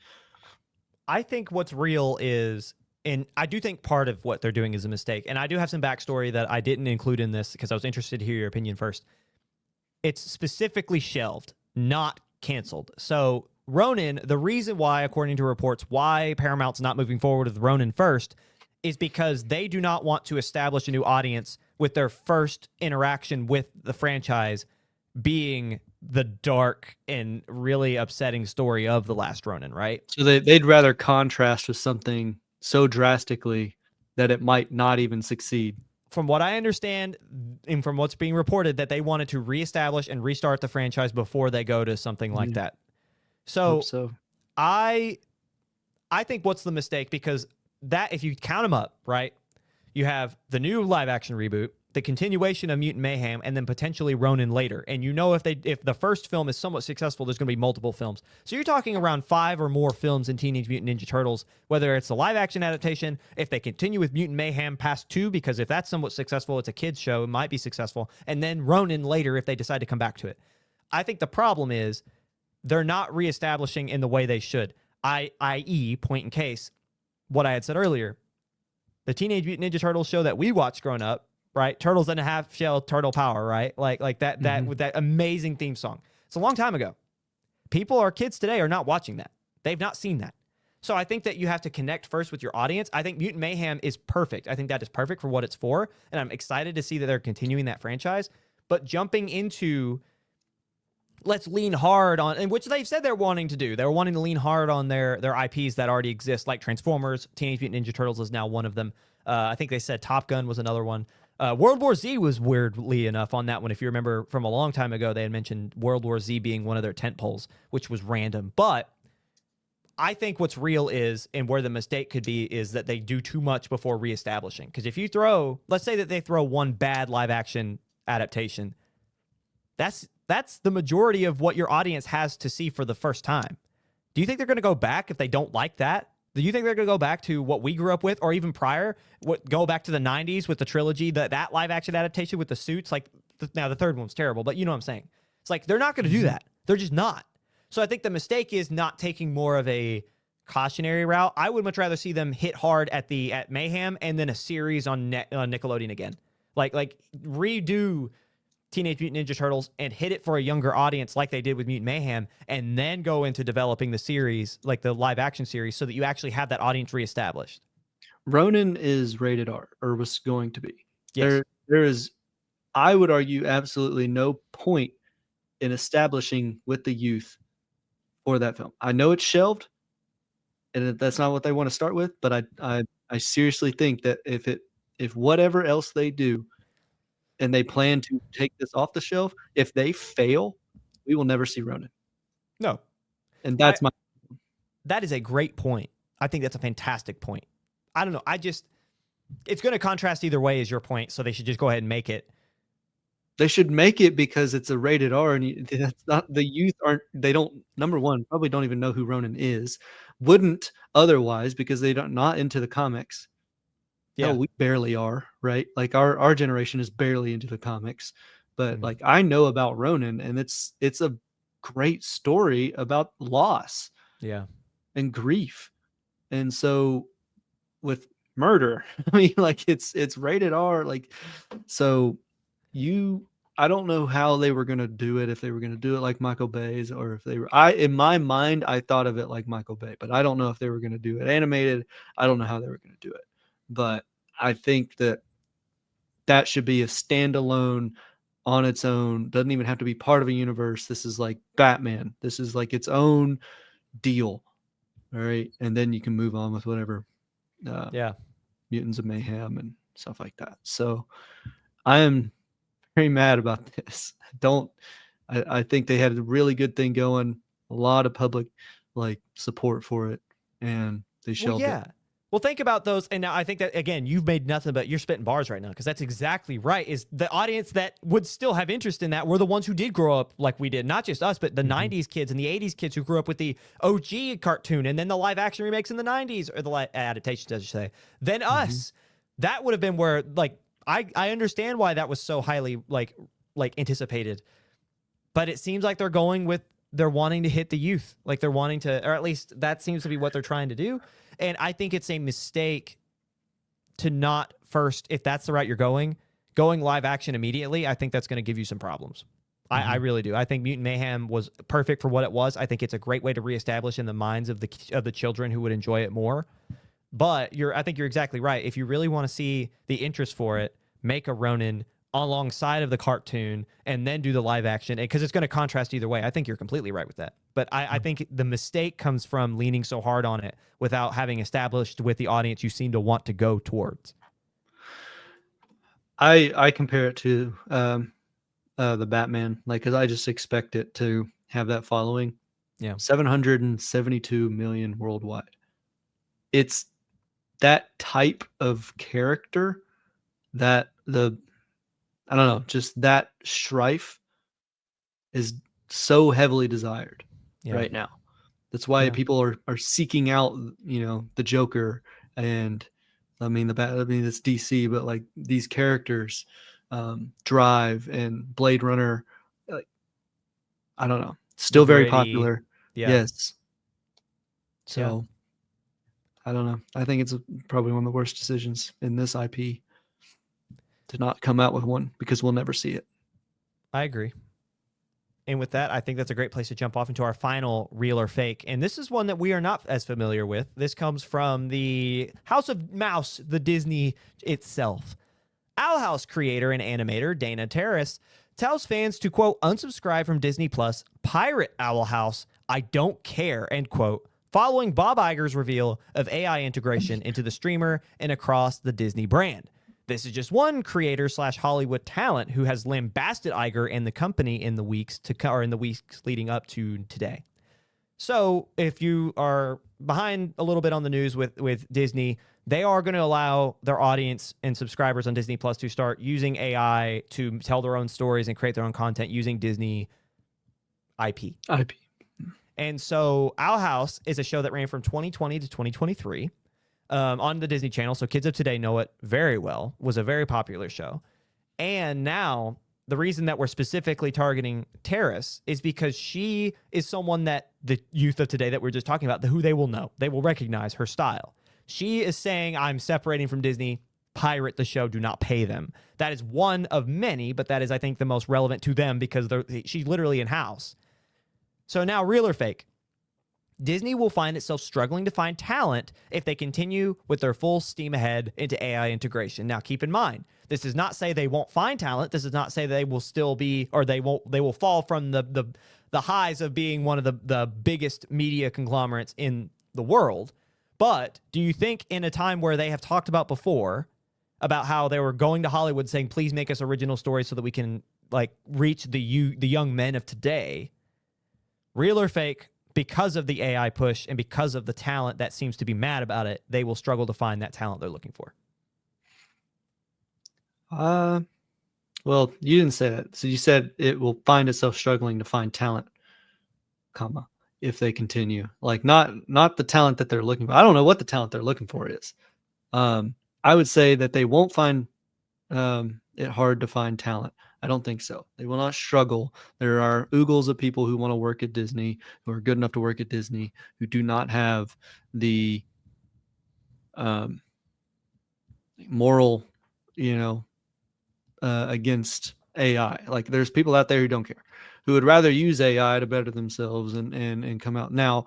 I think what's real is, and I do think part of what they're doing is a mistake. And I do have some backstory that I didn't include in this because I was interested to hear your opinion first. It's specifically shelved, not canceled. So Ronin, the reason why, according to reports, why Paramount's not moving forward with Ronin first is because they do not want to establish a new audience with their first interaction with the franchise being the dark and really upsetting story of The Last Ronin, right? So they'd rather contrast with something so drastically that it might not even succeed. From what I understand, and from what's being reported, that they wanted to reestablish and restart the franchise before they go to something like that. So I think what's the mistake, because that, if you count them up, right, you have the new live action reboot, the continuation of Mutant Mayhem, and then potentially Ronin later. And you know, if the first film is somewhat successful, there's going to be multiple films. So you're talking around 5 or more films in Teenage Mutant Ninja Turtles, whether it's a live action adaptation, if they continue with Mutant Mayhem past 2, because if that's somewhat successful, it's a kid's show, it might be successful, and then Ronin later if they decide to come back to it. I think the problem is they're not reestablishing in the way they should. I.e., point in case, what I had said earlier, the Teenage Mutant Ninja Turtles show that we watched growing up, right? Turtles in a Half Shell, Turtle Power, right? Like that with that amazing theme song. It's a long time ago. Kids today are not watching that. They've not seen that. So I think that you have to connect first with your audience. I think Mutant Mayhem is perfect. I think that is perfect for what it's for, and I'm excited to see that they're continuing that franchise. But jumping into, let's lean hard on, and which they've said they're wanting to do. They're wanting to lean hard on their IPs that already exist, like Transformers. Teenage Mutant Ninja Turtles is now one of them. I think they said Top Gun was another one. World War Z was weirdly enough on that one. If you remember from a long time ago, they had mentioned World War Z being one of their tent poles, which was random. But I think what's real is, and where the mistake could be, is that they do too much before reestablishing. Because if you throw, let's say that they throw one bad live action adaptation, that's the majority of what your audience has to see for the first time. Do you think they're going to go back if they don't like that? Do you think they're going to go back to what we grew up with, or even prior? Go back to the 90s with the trilogy, that live action adaptation with the suits? Like, now the third one's terrible, but you know what I'm saying. It's like, they're not going to do that. They're just not. So I think the mistake is not taking more of a cautionary route. I would much rather see them hit hard at Mayhem and then a series on Nickelodeon again. Like redo Teenage Mutant Ninja Turtles and hit it for a younger audience like they did with Mutant Mayhem, and then go into developing the series, like the live action series, so that you actually have that audience reestablished. Ronin is rated R, or was going to be. Yes. There is, I would argue, absolutely no point in establishing with the youth for that film. I know it's shelved, and that's not what they want to start with, but I seriously think that if whatever else they do, and they plan to take this off the shelf, if they fail, we will never see Ronin. No. And that's that is a great point. I think that's a fantastic point. I don't know. It's going to contrast either way, is your point. So they should just go ahead and make it. They should make it because it's a rated R, and that's not, the youth they don't, number one, probably don't even know who Ronin is. Wouldn't otherwise, because they don't, not into the comics. Yeah, no, we barely are, right? Like our generation is barely into the comics, but like I know about Ronin, and it's a great story about loss, and grief. And so with murder, I mean, like it's rated R, like, so I don't know how they were going to do it, if they were going to do it like Michael Bay's, or if they were, in my mind, I thought of it like Michael Bay, but I don't know if they were going to do it animated. I don't know how they were going to do it. But I think that should be a standalone on its own. Doesn't even have to be part of a universe. This is like Batman. This is like its own deal. All right. And then you can move on with whatever. Mutants of Mayhem and stuff like that. So I am very mad about this. I think they had a really good thing going, a lot of public like support for it, and they shelved it. Well, think about those. And now I think that, again, you've made nothing but, you're spitting bars right now, because that's exactly right. Is the audience that would still have interest in that were the ones who did grow up like we did. Not just us, but the 90s kids and the 80s kids who grew up with the OG cartoon and then the live action remakes in the 90s, or the adaptations, as you say. Then us. That would have been where, like, I understand why that was so highly like anticipated. But it seems like they're wanting to hit the youth. Like they're wanting to, or at least that seems to be what they're trying to do. And I think it's a mistake to not first, if that's the route you're going live action immediately. I think that's going to give you some problems. I really do. I think Mutant Mayhem was perfect for what it was. I think it's a great way to reestablish in the minds of the children who would enjoy it more. But I think you're exactly right. If you really want to see the interest for it, make a Ronin alongside of the cartoon and then do the live action, because it's going to contrast either way. I think you're completely right with that. But I think the mistake comes from leaning so hard on it without having established with the audience you seem to want to go towards. I compare it to the Batman, like, because I just expect it to have that following. Yeah, 772 million worldwide. It's that type of character that I don't know, just that strife is so heavily desired right now. That's why people are seeking out, the Joker, and it's DC, but like these characters, Drive and Blade Runner, like, I don't know, still very popular. Yes. So I don't know. I think it's probably one of the worst decisions in this IP to not come out with one, because we'll never see it. I agree. And with that, I think that's a great place to jump off into our final real or fake. And this is one that we are not as familiar with. This comes from the House of Mouse, the Disney itself. Owl House creator and animator Dana Terrace tells fans to, quote, unsubscribe from Disney Plus, pirate Owl House, I don't care, end quote, following Bob Iger's reveal of AI integration into the streamer and across the Disney brand. This is just one creator / Hollywood talent who has lambasted Iger and the company in the weeks leading up to today. So if you are behind a little bit on the news with Disney, they are going to allow their audience and subscribers on Disney Plus to start using AI to tell their own stories and create their own content using Disney IP. And so Owl House is a show that ran from 2020 to 2023 on the Disney Channel. So kids of today know it very well. Was a very popular show. And now the reason that we're specifically targeting Terrace is because she is someone that the youth of today that we're just talking about, who they will know. They will recognize her style. She is saying, I'm separating from Disney. Pirate the show. Do not pay them. That is one of many, but that is, I think, the most relevant to them because she's literally in-house. So now, real or fake, Disney will find itself struggling to find talent if they continue with their full steam ahead into AI integration. Now, keep in mind, this does not say they won't find talent. This does not say they will still be, or they will fall from the highs of being one of the biggest media conglomerates in the world. But do you think in a time where they have talked about before about how they were going to Hollywood saying, please make us original stories so that we can like reach the young men of today, real or fake, because of the AI push and because of the talent that seems to be mad about it, they will struggle to find that talent they're looking for? Well, you didn't say that. So you said it will find itself struggling to find talent, comma, if they continue. Like not the talent that they're looking for. I don't know what the talent they're looking for is. I would say that they won't find it hard to find talent. I don't think so. They will not struggle. There are oogles of people who want to work at Disney, who are good enough to work at Disney, who do not have the moral, against AI. Like there's people out there who don't care, who would rather use AI to better themselves and come out. Now,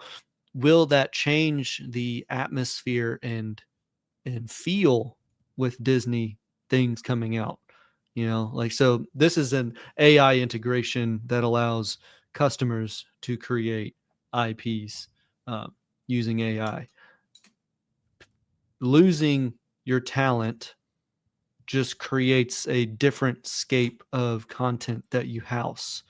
will that change the atmosphere and feel with Disney things coming out? So this is an AI integration that allows customers to create IPs using AI. Losing your talent just creates a different scape of content that you house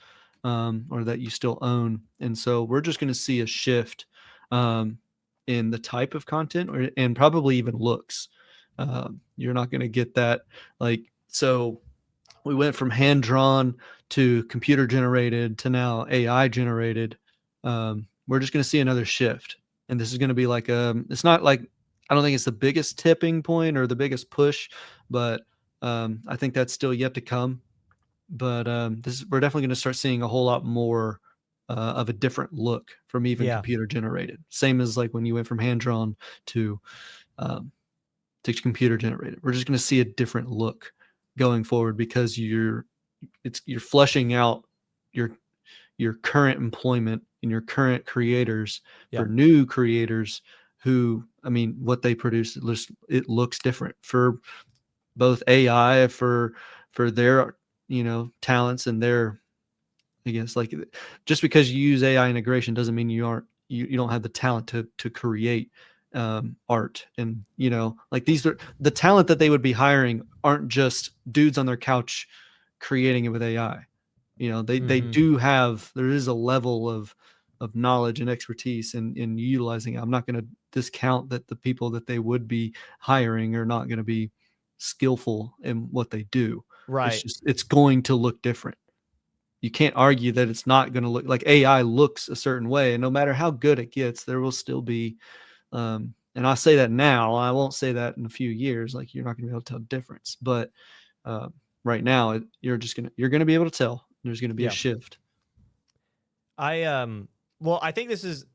or that you still own. And so we're just going to see a shift in the type of content and probably even looks. You're not going to get that. So we went from hand-drawn to computer-generated to now AI-generated. We're just going to see another shift. And this is going to be like it's not like, I don't think it's the biggest tipping point or the biggest push, but I think that's still yet to come. But we're definitely going to start seeing a whole lot more of a different look from even computer-generated. Same as like when you went from hand-drawn to computer-generated. We're just going to see a different look going forward because you're fleshing out your current employment and your current creators for new creators who, I mean, what they produce, it looks different for both AI, for their, talents and their, I guess, like, just because you use AI integration doesn't mean you don't have the talent to create art. And like these are the talent that they would be hiring aren't just dudes on their couch creating it with AI. They do have, there is a level of knowledge and expertise in utilizing it. I'm not going to discount that the people that they would be hiring are not going to be skillful in what they do. Right. It's going to look different. You can't argue that it's not going to look like AI looks a certain way. And no matter how good it gets, there will still be, and I say that now, I won't say that in a few years, like you're not going to be able to tell the difference. But right now, you're going to be able to tell. There's going to be a shift. Well, I think this is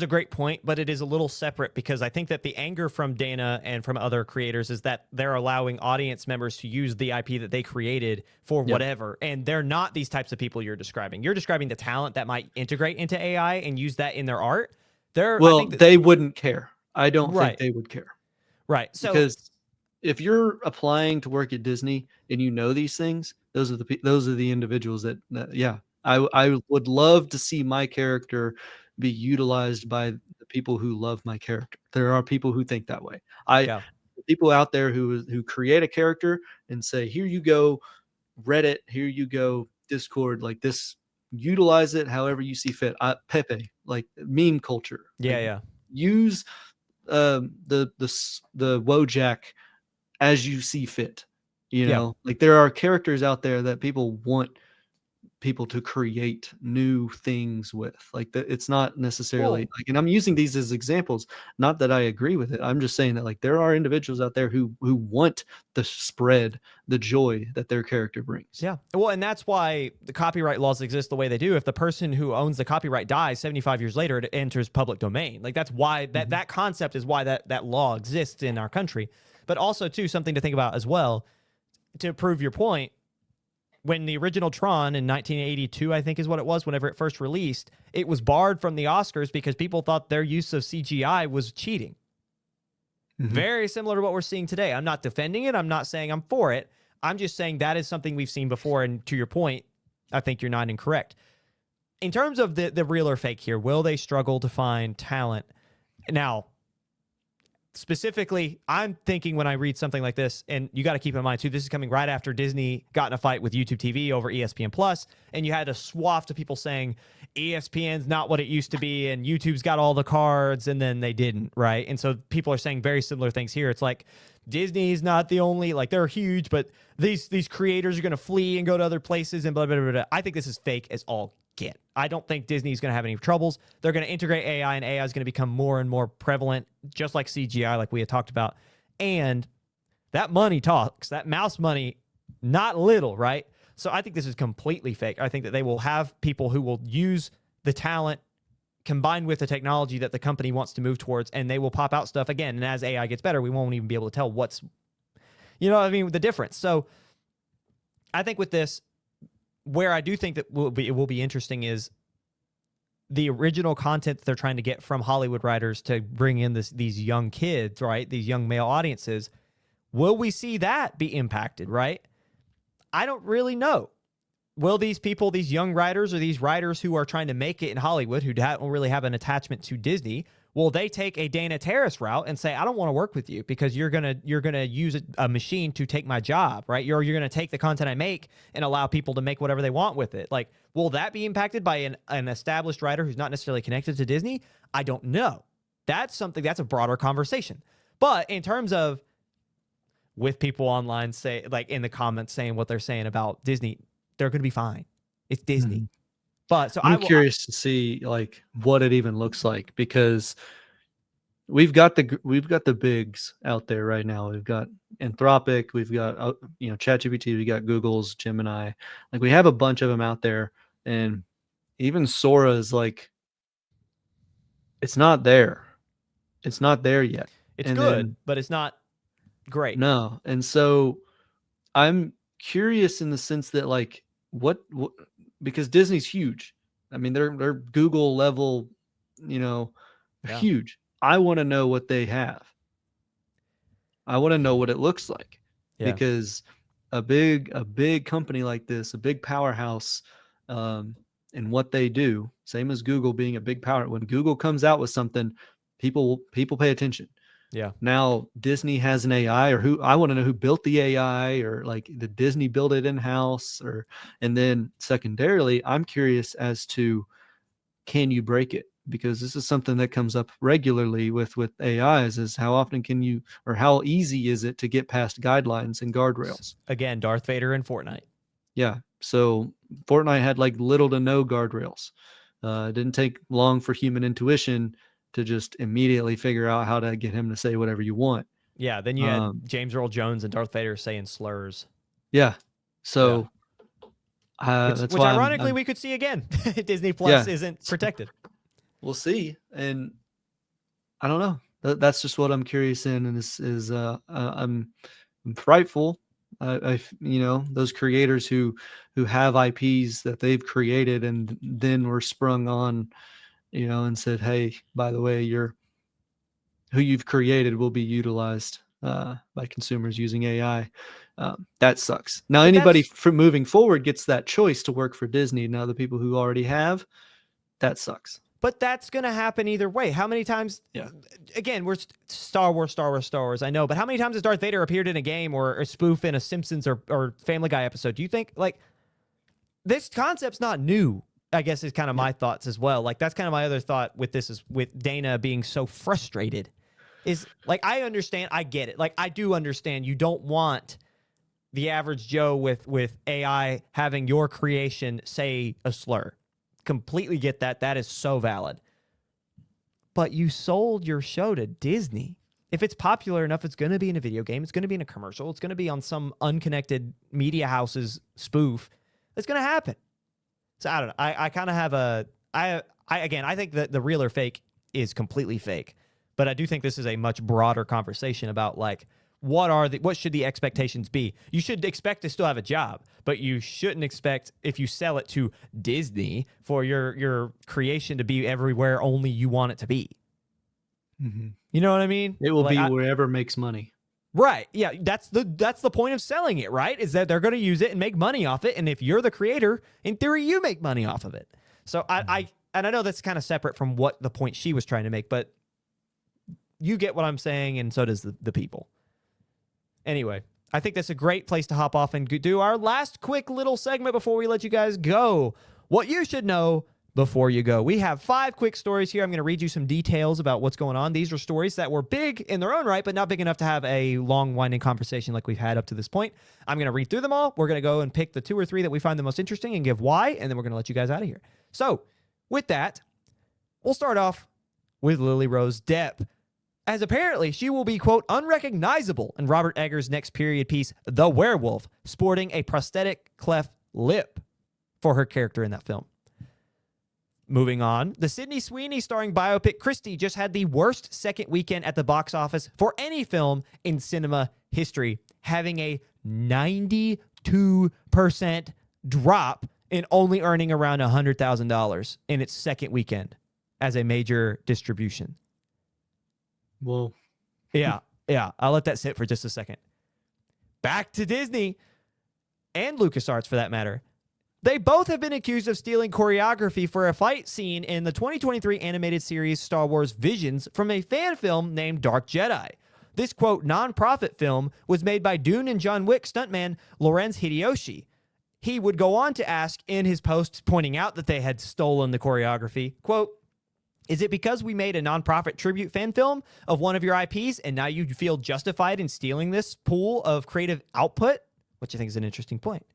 a great point, but it is a little separate because I think that the anger from Dana and from other creators is that they're allowing audience members to use the IP that they created for whatever. And they're not these types of people you're describing. You're describing the talent that might integrate into AI and use that in their art. They wouldn't care. I don't think they would care. Right. So, because if you're applying to work at Disney and you know these things, those are the individuals that I would love to see my character be utilized by the people who love my character. There are people who think that way. The people out there who create a character and say, here you go, Reddit, here you go, Discord, like this, utilize it however you see fit. Pepe, like meme culture. Yeah, like, yeah. Use the Wojak as you see fit. You Yeah. know, like there are characters out there that people want people to create new things with. Like it's not necessarily Well- like, and I'm using these as examples, not that I agree with it. I'm just saying that like there are individuals out there who want the spread the joy that their character brings. Yeah. Well, and that's why the copyright laws exist the way they do. If the person who owns the copyright dies 75 years later, it enters public domain. Like that's why that concept is why that law exists in our country. But also too, something to think about as well, to prove your point. When the original Tron in 1982, I think is what it was, whenever it first released, it was barred from the Oscars because people thought their use of CGI was cheating. Very similar to what we're seeing today. I'm not defending it. I'm not saying I'm for it. I'm just saying that is something we've seen before. And to your point, I think you're not incorrect. In terms of the real or fake here, will they struggle to find talent? Now, specifically, I'm thinking when I read something like this, and you got to keep in mind too, this is coming right after Disney got in a fight with YouTube TV over ESPN Plus, and you had a swath of people saying ESPN's not what it used to be, and YouTube's got all the cards, and then they didn't, right? And so people are saying very similar things here. It's like Disney's not the only, like they're huge, but these creators are going to flee and go to other places and blah, blah, blah, blah. I think this is fake as all get. I don't think Disney's going to have any troubles. They're going to integrate AI, and AI is going to become more and more prevalent, just like CGI, like we had talked about. And that money talks, that mouse money, not little, right? So I think this is completely fake. I think that they will have people who will use the talent combined with the technology that the company wants to move towards, and they will pop out stuff again. And as AI gets better, we won't even be able to tell what's, you know what I mean, the difference. So I think with this, where I do think that it will be interesting is the original content that they're trying to get from Hollywood writers to bring in these young kids, right? These young male audiences. Will we see that be impacted, right? I don't really know. Will these people, these young writers or these writers who are trying to make it in Hollywood, who don't really have an attachment to Disney, will they take a Dana Terrace route and say, I don't want to work with you because you're gonna use a machine to take my job, right? You're gonna take the content I make and allow people to make whatever they want with it. Like, will that be impacted by an established writer who's not necessarily connected to Disney? I don't know. That's a broader conversation. But in terms of with people online say, like in the comments saying what they're saying about Disney, they're gonna be fine. It's Disney. But so I'm curious to see like what it even looks like, because we've got the bigs out there right now. We've got Anthropic, we've got ChatGPT, we got Google's Gemini. Like we have a bunch of them out there, and even Sora is like, it's not there. It's not there yet. it's good, but it's not great. No, and so I'm curious in the sense that like what because Disney's huge. I mean, they're Google level, Yeah. huge. I want to know what they have. I want to know what it looks like, because a big company like this, a big powerhouse, and what they do, same as Google being a big power. When Google comes out with something, people pay attention. Yeah. Now Disney has an AI, or I want to know who built the AI, or like did Disney build it in house, and then secondarily, I'm curious as to, can you break it? Because this is something that comes up regularly with AIs, is how often can you, or how easy is it to get past guidelines and guardrails? Again, Darth Vader in Fortnite. Yeah. So Fortnite had like little to no guardrails. It didn't take long for human intuition to just immediately figure out how to get him to say whatever you want. Yeah, then you had James Earl Jones and Darth Vader saying slurs. Yeah. So that's which why ironically we could see again. Disney Plus isn't protected. We'll see. And I don't know. That's just what I'm curious in. And this is I'm frightful. Those creators who have IPs that they've created and then were sprung on, and said, hey, by the way, who you've created will be utilized by consumers using AI. That sucks. Now, anybody from moving forward gets that choice to work for Disney. Now, the people who already have, that sucks. But that's going to happen either way. How many times? Yeah. Again, we're Star Wars. I know, but how many times has Darth Vader appeared in a game or a spoof in a Simpsons or Family Guy episode? Do you think like this concept's not new? I guess is kind of my thoughts as well. Like that's kind of my other thought with this is with Dana being so frustrated. Is like I understand, I get it. Like I do understand you don't want the average Joe with AI having your creation say a slur. Completely get that. That is so valid. But you sold your show to Disney. If it's popular enough, it's going to be in a video game. It's going to be in a commercial. It's going to be on some unconnected media house's spoof. It's going to happen. So I don't know. I kind of have I think that the real or fake is completely fake. But I do think this is a much broader conversation about like, what should the expectations be? You should expect to still have a job, but you shouldn't expect if you sell it to Disney for your creation to be everywhere only you want it to be. Mm-hmm. You know what I mean? It will like, be wherever makes money. Right. Yeah, that's the point of selling it, right? Is that they're going to use it and make money off it, and if you're the creator, in theory you make money off of it. So I know that's kind of separate from what the point she was trying to make, but you get what I'm saying, and so does the people. Anyway, I think that's a great place to hop off and do our last quick little segment before we let you guys go. What you should know before you go. We have 5 quick stories here. I'm going to read you some details about what's going on. These are stories that were big in their own right, but not big enough to have a long, winding conversation like we've had up to this point. I'm going to read through them all. We're going to go and pick the 2 or 3 that we find the most interesting and give why, and then we're going to let you guys out of here. So, with that, we'll start off with Lily Rose Depp, as apparently she will be, quote, unrecognizable in Robert Eggers' next period piece, The Werewolf, sporting a prosthetic cleft lip for her character in that film. Moving on, the Sydney Sweeney starring biopic Christie just had the worst second weekend at the box office for any film in cinema history, having a 92% drop and only earning around $100,000 in its second weekend as a major distribution. Whoa. Yeah. I'll let that sit for just a second. Back to Disney and LucasArts for that matter. They both have been accused of stealing choreography for a fight scene in the 2023 animated series Star Wars Visions from a fan film named Dark Jedi. This, quote, non-profit film was made by Dune and John Wick stuntman Lorenz Hideyoshi. He would go on to ask in his post, pointing out that they had stolen the choreography, quote, is it because we made a nonprofit tribute fan film of one of your IPs and now you feel justified in stealing this pool of creative output? Which I think is an interesting point.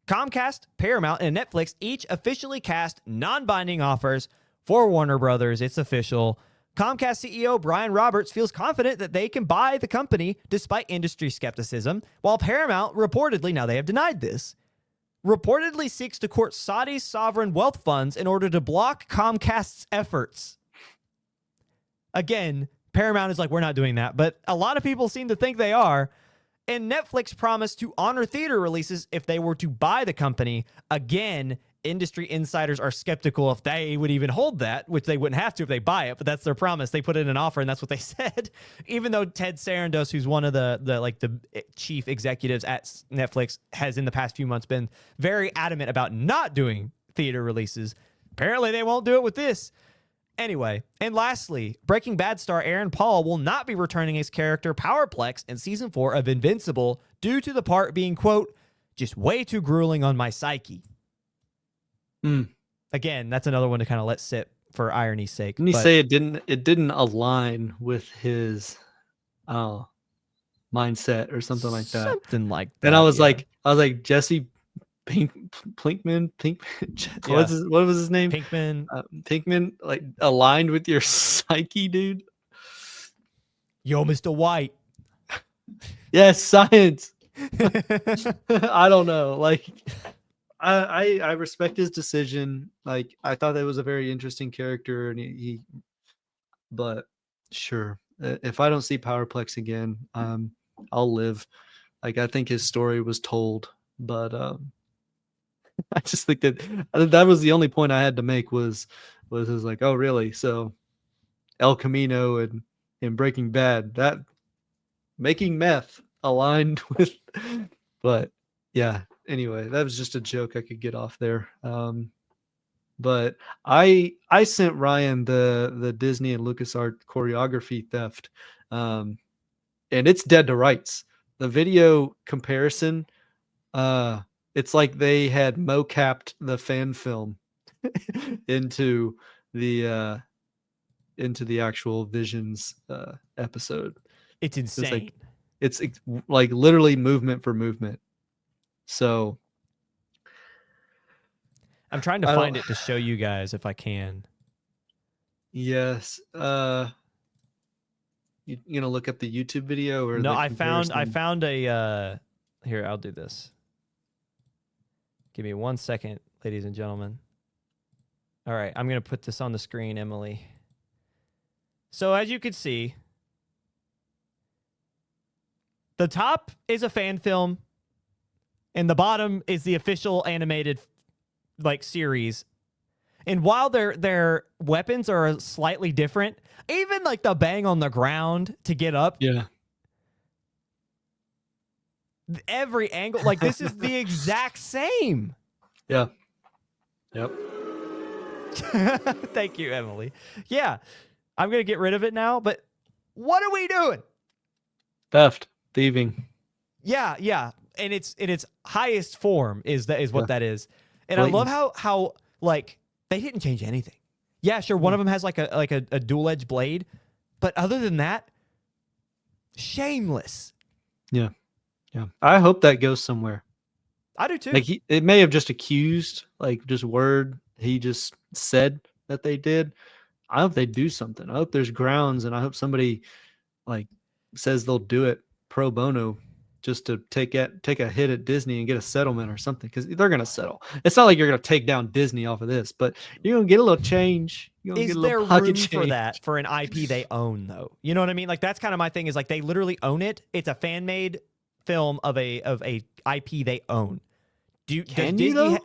Comcast, Paramount, and Netflix each officially cast non-binding offers for Warner Brothers. It's official. Comcast CEO Brian Roberts feels confident that they can buy the company despite industry skepticism, while Paramount reportedly, now they have denied this, reportedly seeks to court Saudi sovereign wealth funds in order to block Comcast's efforts. Again, Paramount is like, we're not doing that, but a lot of people seem to think they are. And Netflix promised to honor theater releases if they were to buy the company. Again, industry insiders are skeptical if they would even hold that, which they wouldn't have to if they buy it, but that's their promise. They put in an offer, and that's what they said. Even though Ted Sarandos, who's one of the chief executives at Netflix, has in the past few months been very adamant about not doing theater releases. Apparently, they won't do it with this. Anyway, and lastly, Breaking Bad star Aaron Paul will not be returning his character Powerplex in season 4 of Invincible due to the part being, quote, just way too grueling on my psyche. Again, that's another one to kind of let sit for irony's sake. Didn't he say it didn't align with his mindset or something like that? Something like that. And I was like, Jesse Pinkman, what was his name? Pinkman, like aligned with your psyche, dude. Yo, Mr. White. Yes, science. I don't know. Like, I respect his decision. Like, I thought that was a very interesting character, and he but sure, if I don't see Powerplex again, I'll live. Like, I think his story was told, but I just think that was the only point I had to make was like, oh really? So El Camino and Breaking Bad, that making meth aligned with, but yeah. Anyway, that was just a joke I could get off there. But I sent Ryan the Disney and LucasArts choreography theft, and it's dead to rights. The video comparison, it's like they had mocapped the fan film into the actual Visions episode. It's insane. It's like literally movement for movement. So I'm trying to find it to show you guys if I can. Yes. You gonna look up the YouTube video or no? the I found comparison? a. Here, I'll do this. Give me 1 second, ladies and gentlemen. All right, I'm gonna put this on the screen, Emily. So as you can see, the top is a fan film, and the bottom is the official animated like series. And while their weapons are slightly different, even like the bang on the ground to get up, Yeah. every angle, like this is the exact same. Yeah. Yep. Thank you, Emily. Yeah, I'm gonna get rid of it now. But what are we doing? Theft, thieving. Yeah, yeah, and it's in its highest form is what that is. And Blatant. I love how like they didn't change anything. Yeah, sure, one of them has like a dual edged blade, but other than that, shameless. Yeah. Yeah. I hope that goes somewhere. I do too. Like it may have just accused, like just word he just said that they did. I hope they do something. I hope there's grounds, and I hope somebody like says they'll do it pro bono just to take a hit at Disney and get a settlement or something, because they're gonna settle. It's not like you're gonna take down Disney off of this, but you're gonna get a little change. You're gonna Is get a there little pocket room change. for that for an IP they own though? You know what I mean? Like that's kind of my thing. Is like they literally own it. It's a fan made film of a IP they own. Does Disney?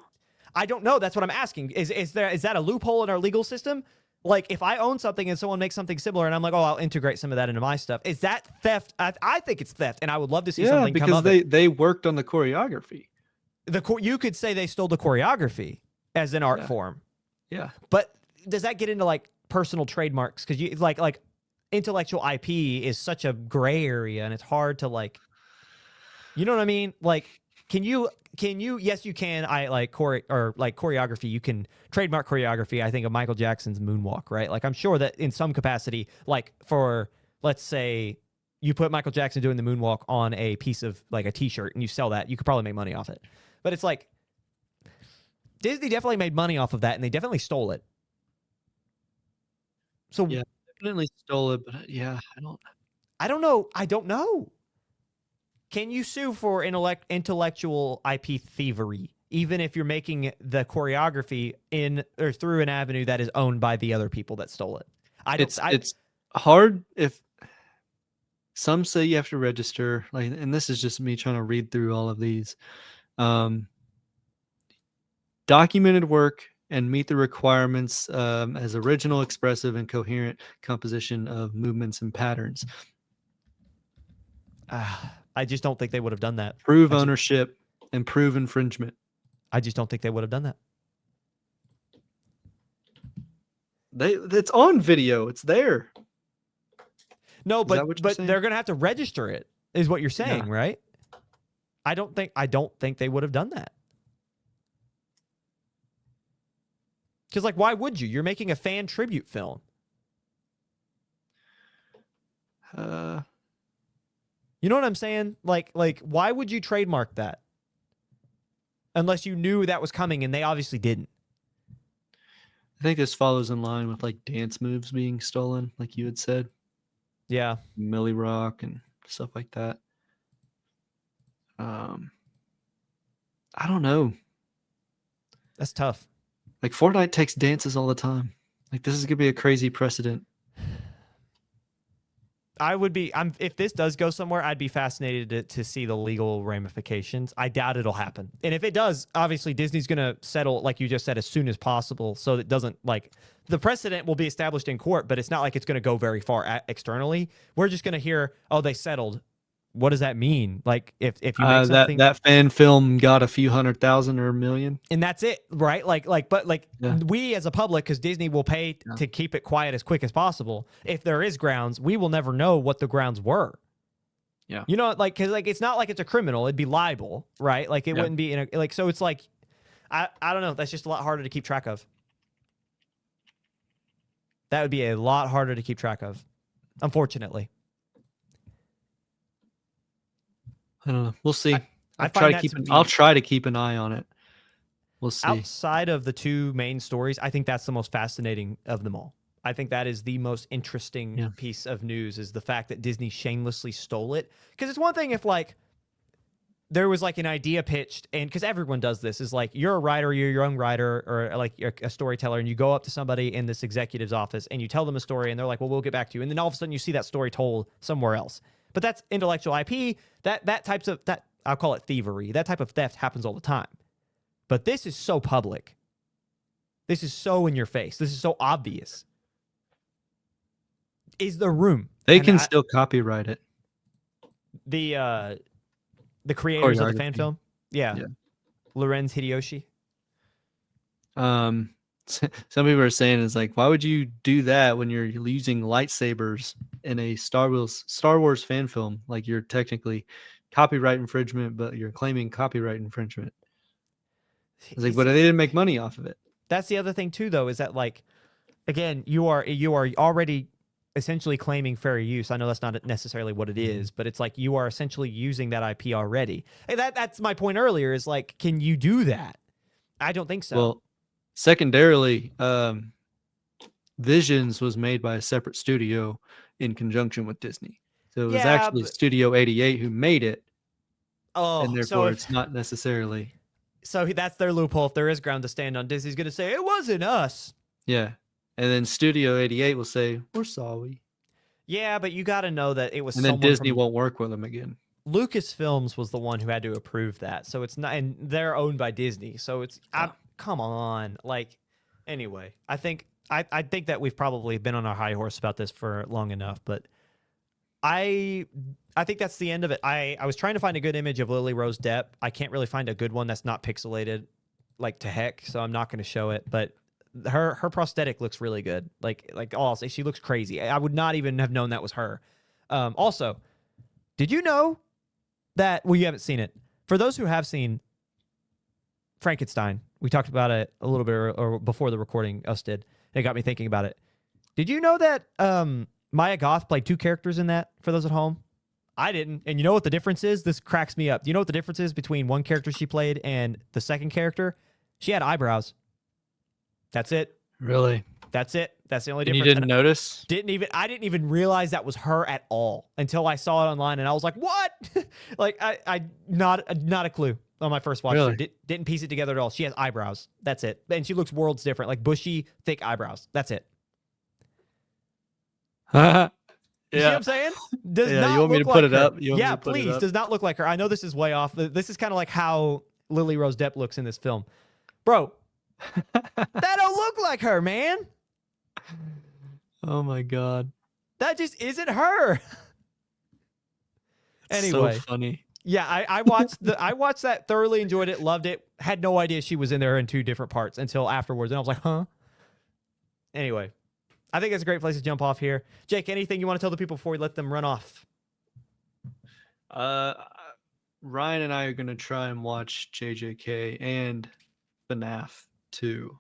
I don't know. That's what I'm asking. Is that a loophole in our legal system? Like if I own something and someone makes something similar and I'm like, oh, I'll integrate some of that into my stuff. Is that theft? I think it's theft, and I would love to see something come of it. Because they worked on the choreography. You could say they stole the choreography as an art form. Yeah. But does that get into like personal trademarks? Because you like intellectual IP is such a gray area, and it's hard to like, you know what I mean? Like, can you? Yes, you can. I like choreography. You can trademark choreography. I think of Michael Jackson's moonwalk, right? Like I'm sure that in some capacity, like for let's say you put Michael Jackson doing the moonwalk on a piece of like a T-shirt and you sell that, you could probably make money off it. But it's like Disney definitely made money off of that, and they definitely stole it. So yeah, definitely stole it. But yeah, I don't know. Can you sue for intellectual IP thievery, even if you're making the choreography in or through an avenue that is owned by the other people that stole it? It's hard if some say you have to register. Like, and this is just me trying to read through all of these. Documented work and meet the requirements as original, expressive, and coherent composition of movements and patterns. I just don't think they would have done that. Prove ownership and prove infringement. I just don't think they would have done that. It's on video. It's there. No, but they're gonna have to register it, is what you're saying, right? I don't think they would have done that. Because like, why would you? You're making a fan tribute film. You know what I'm saying? Like, why would you trademark that? Unless you knew that was coming, and they obviously didn't. I think this follows in line with like dance moves being stolen, like you had said. Yeah. Millie Rock and stuff like that. I don't know. That's tough. Like Fortnite takes dances all the time. Like this is gonna be a crazy precedent. If this does go somewhere, I'd be fascinated to see the legal ramifications. I doubt it'll happen. And if it does, obviously Disney's going to settle, like you just said, as soon as possible. So it doesn't like the precedent will be established in court, but it's not like it's going to go very far externally. We're just going to hear, oh, they settled. what does that mean? Like if you make something that fan film got a few 100,000 or a million, and that's it, right? But Yeah. we as a public, because Disney will pay Yeah. to keep it quiet as quick as possible. If there is grounds, we will never know what the grounds were. Yeah. You know, like, because like it's not like it's a criminal; it'd be libel, right? Like it Yeah. wouldn't be in a, like, so it's like I don't know. That's just a lot harder to keep track of. That would be a lot harder to keep track of, unfortunately. I don't know. We'll see. I I'll find try to that keep to be- I'll try to keep an eye on it. We'll see. Outside of the two main stories, I think that's the most fascinating of them all. I think that is the most interesting piece of news, is the fact that Disney shamelessly stole it. Because it's one thing if like there was like an idea pitched, and because everyone does this, is like you're a writer, you're your own writer, or like you're a storyteller, and you go up to somebody in this executive's office and you tell them a story, and they're like, well, we'll get back to you. And then all of a sudden you see that story told somewhere else. But that's intellectual IP. That types of that, I'll call it thievery. That type of theft happens all the time. But this is so public. This is so in your face. This is so obvious. Is the room? They and can still copyright it. The creators of the fan Choreography. film? Yeah. Yeah. Lorenz Hideyoshi. Some people are saying it's like, why would you do that when you're using lightsabers in a Star Wars fan film? Like, you're technically copyright infringement, but you're claiming copyright infringement. It's like, but they didn't make money off of it. That's the other thing too, though, is that like, again, you are already essentially claiming fair use. I know that's not necessarily what it is, but it's like you are essentially using that IP already. And that's my point earlier, is like, can you do that? I don't think so. Well, secondarily, Visions was made by a separate studio in conjunction with Disney. So it was actually Studio 88 who made it. Oh, and therefore it's not necessarily. So that's their loophole. If there is ground to stand on, Disney's going to say, it wasn't us. Yeah. And then Studio 88 will say, we're sorry. Yeah, but you got to know that it was and then Disney won't work with them again. Lucasfilms was the one who had to approve that. So it's not, and they're owned by Disney. So it's, come on. Like, anyway, I think that we've probably been on our high horse about this for long enough, but I think that's the end of it. I was trying to find a good image of Lily Rose Depp. I can't really find a good one that's not pixelated like to heck, so I'm not going to show it, but her prosthetic looks really good. Like I'll say, she looks crazy. I would not even have known that was her. Also, did you know that, well, you haven't seen it. For those who have seen Frankenstein, we talked about it a little bit or before the recording, us did. It got me thinking about it. Did you know that Maya Goth played two characters in that, for those at home? I didn't. And you know what the difference is? This cracks me up. Do you know what the difference is between one character she played and the second character? She had eyebrows. That's it. Really? That's it. That's the only And difference. you didn't notice? I didn't even realize that was her at all until I saw it online, and I was like, what? Like, I not a clue on my first watch. Really? Didn't piece it together at all. She has eyebrows. That's it. And she looks worlds different, like bushy, thick eyebrows. That's it. You see what I'm saying? Does not you want me to look put like it her. up? You want me Yeah, to put it please. up? Does not look like her. I know this is way off. This is kind of like how Lily Rose Depp looks in this film. Bro, that don't look like her, man. Oh my God. That just isn't her. Anyway. So funny. Yeah, I watched that, thoroughly enjoyed it, loved it. Had no idea she was in there in two different parts until afterwards. And I was like, huh? Anyway. I think that's a great place to jump off here. Jake, anything you want to tell the people before we let them run off? Ryan and I are going to try and watch JJK and FNAF 2,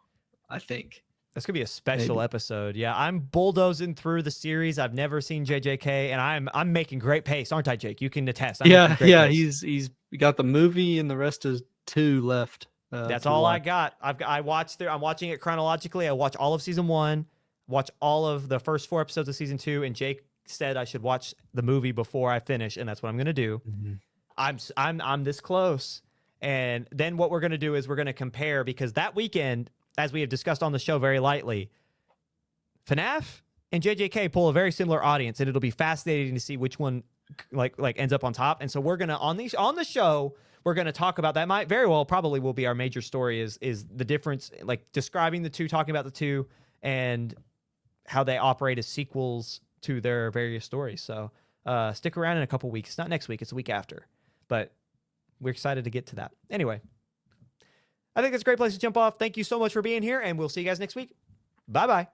I think. That's going to be a special episode. Yeah, I'm bulldozing through the series. I've never seen JJK, and I'm making great pace, aren't I, Jake? You can attest. Pace. He's got the movie and the rest is 2 left. That's all I got. I'm watching it chronologically. I watch all of season 1. Watch all of the first 4 episodes of season 2, and Jake said I should watch the movie before I finish, and that's what I'm gonna do. Mm-hmm. I'm this close, and then what we're gonna do is we're gonna compare, because that weekend, as we have discussed on the show very lightly, FNAF and JJK pull a very similar audience, and it'll be fascinating to see which one like ends up on top. And so we're gonna on the show, we're gonna talk about that. Might very well probably will be our major story is the difference, like describing the two, talking about the two, and how they operate as sequels to their various stories. So Stick around in a couple weeks. It's not next week. It's a week after. But we're excited to get to that. Anyway, I think that's a great place to jump off. Thank you so much for being here, and we'll see you guys next week. Bye-bye.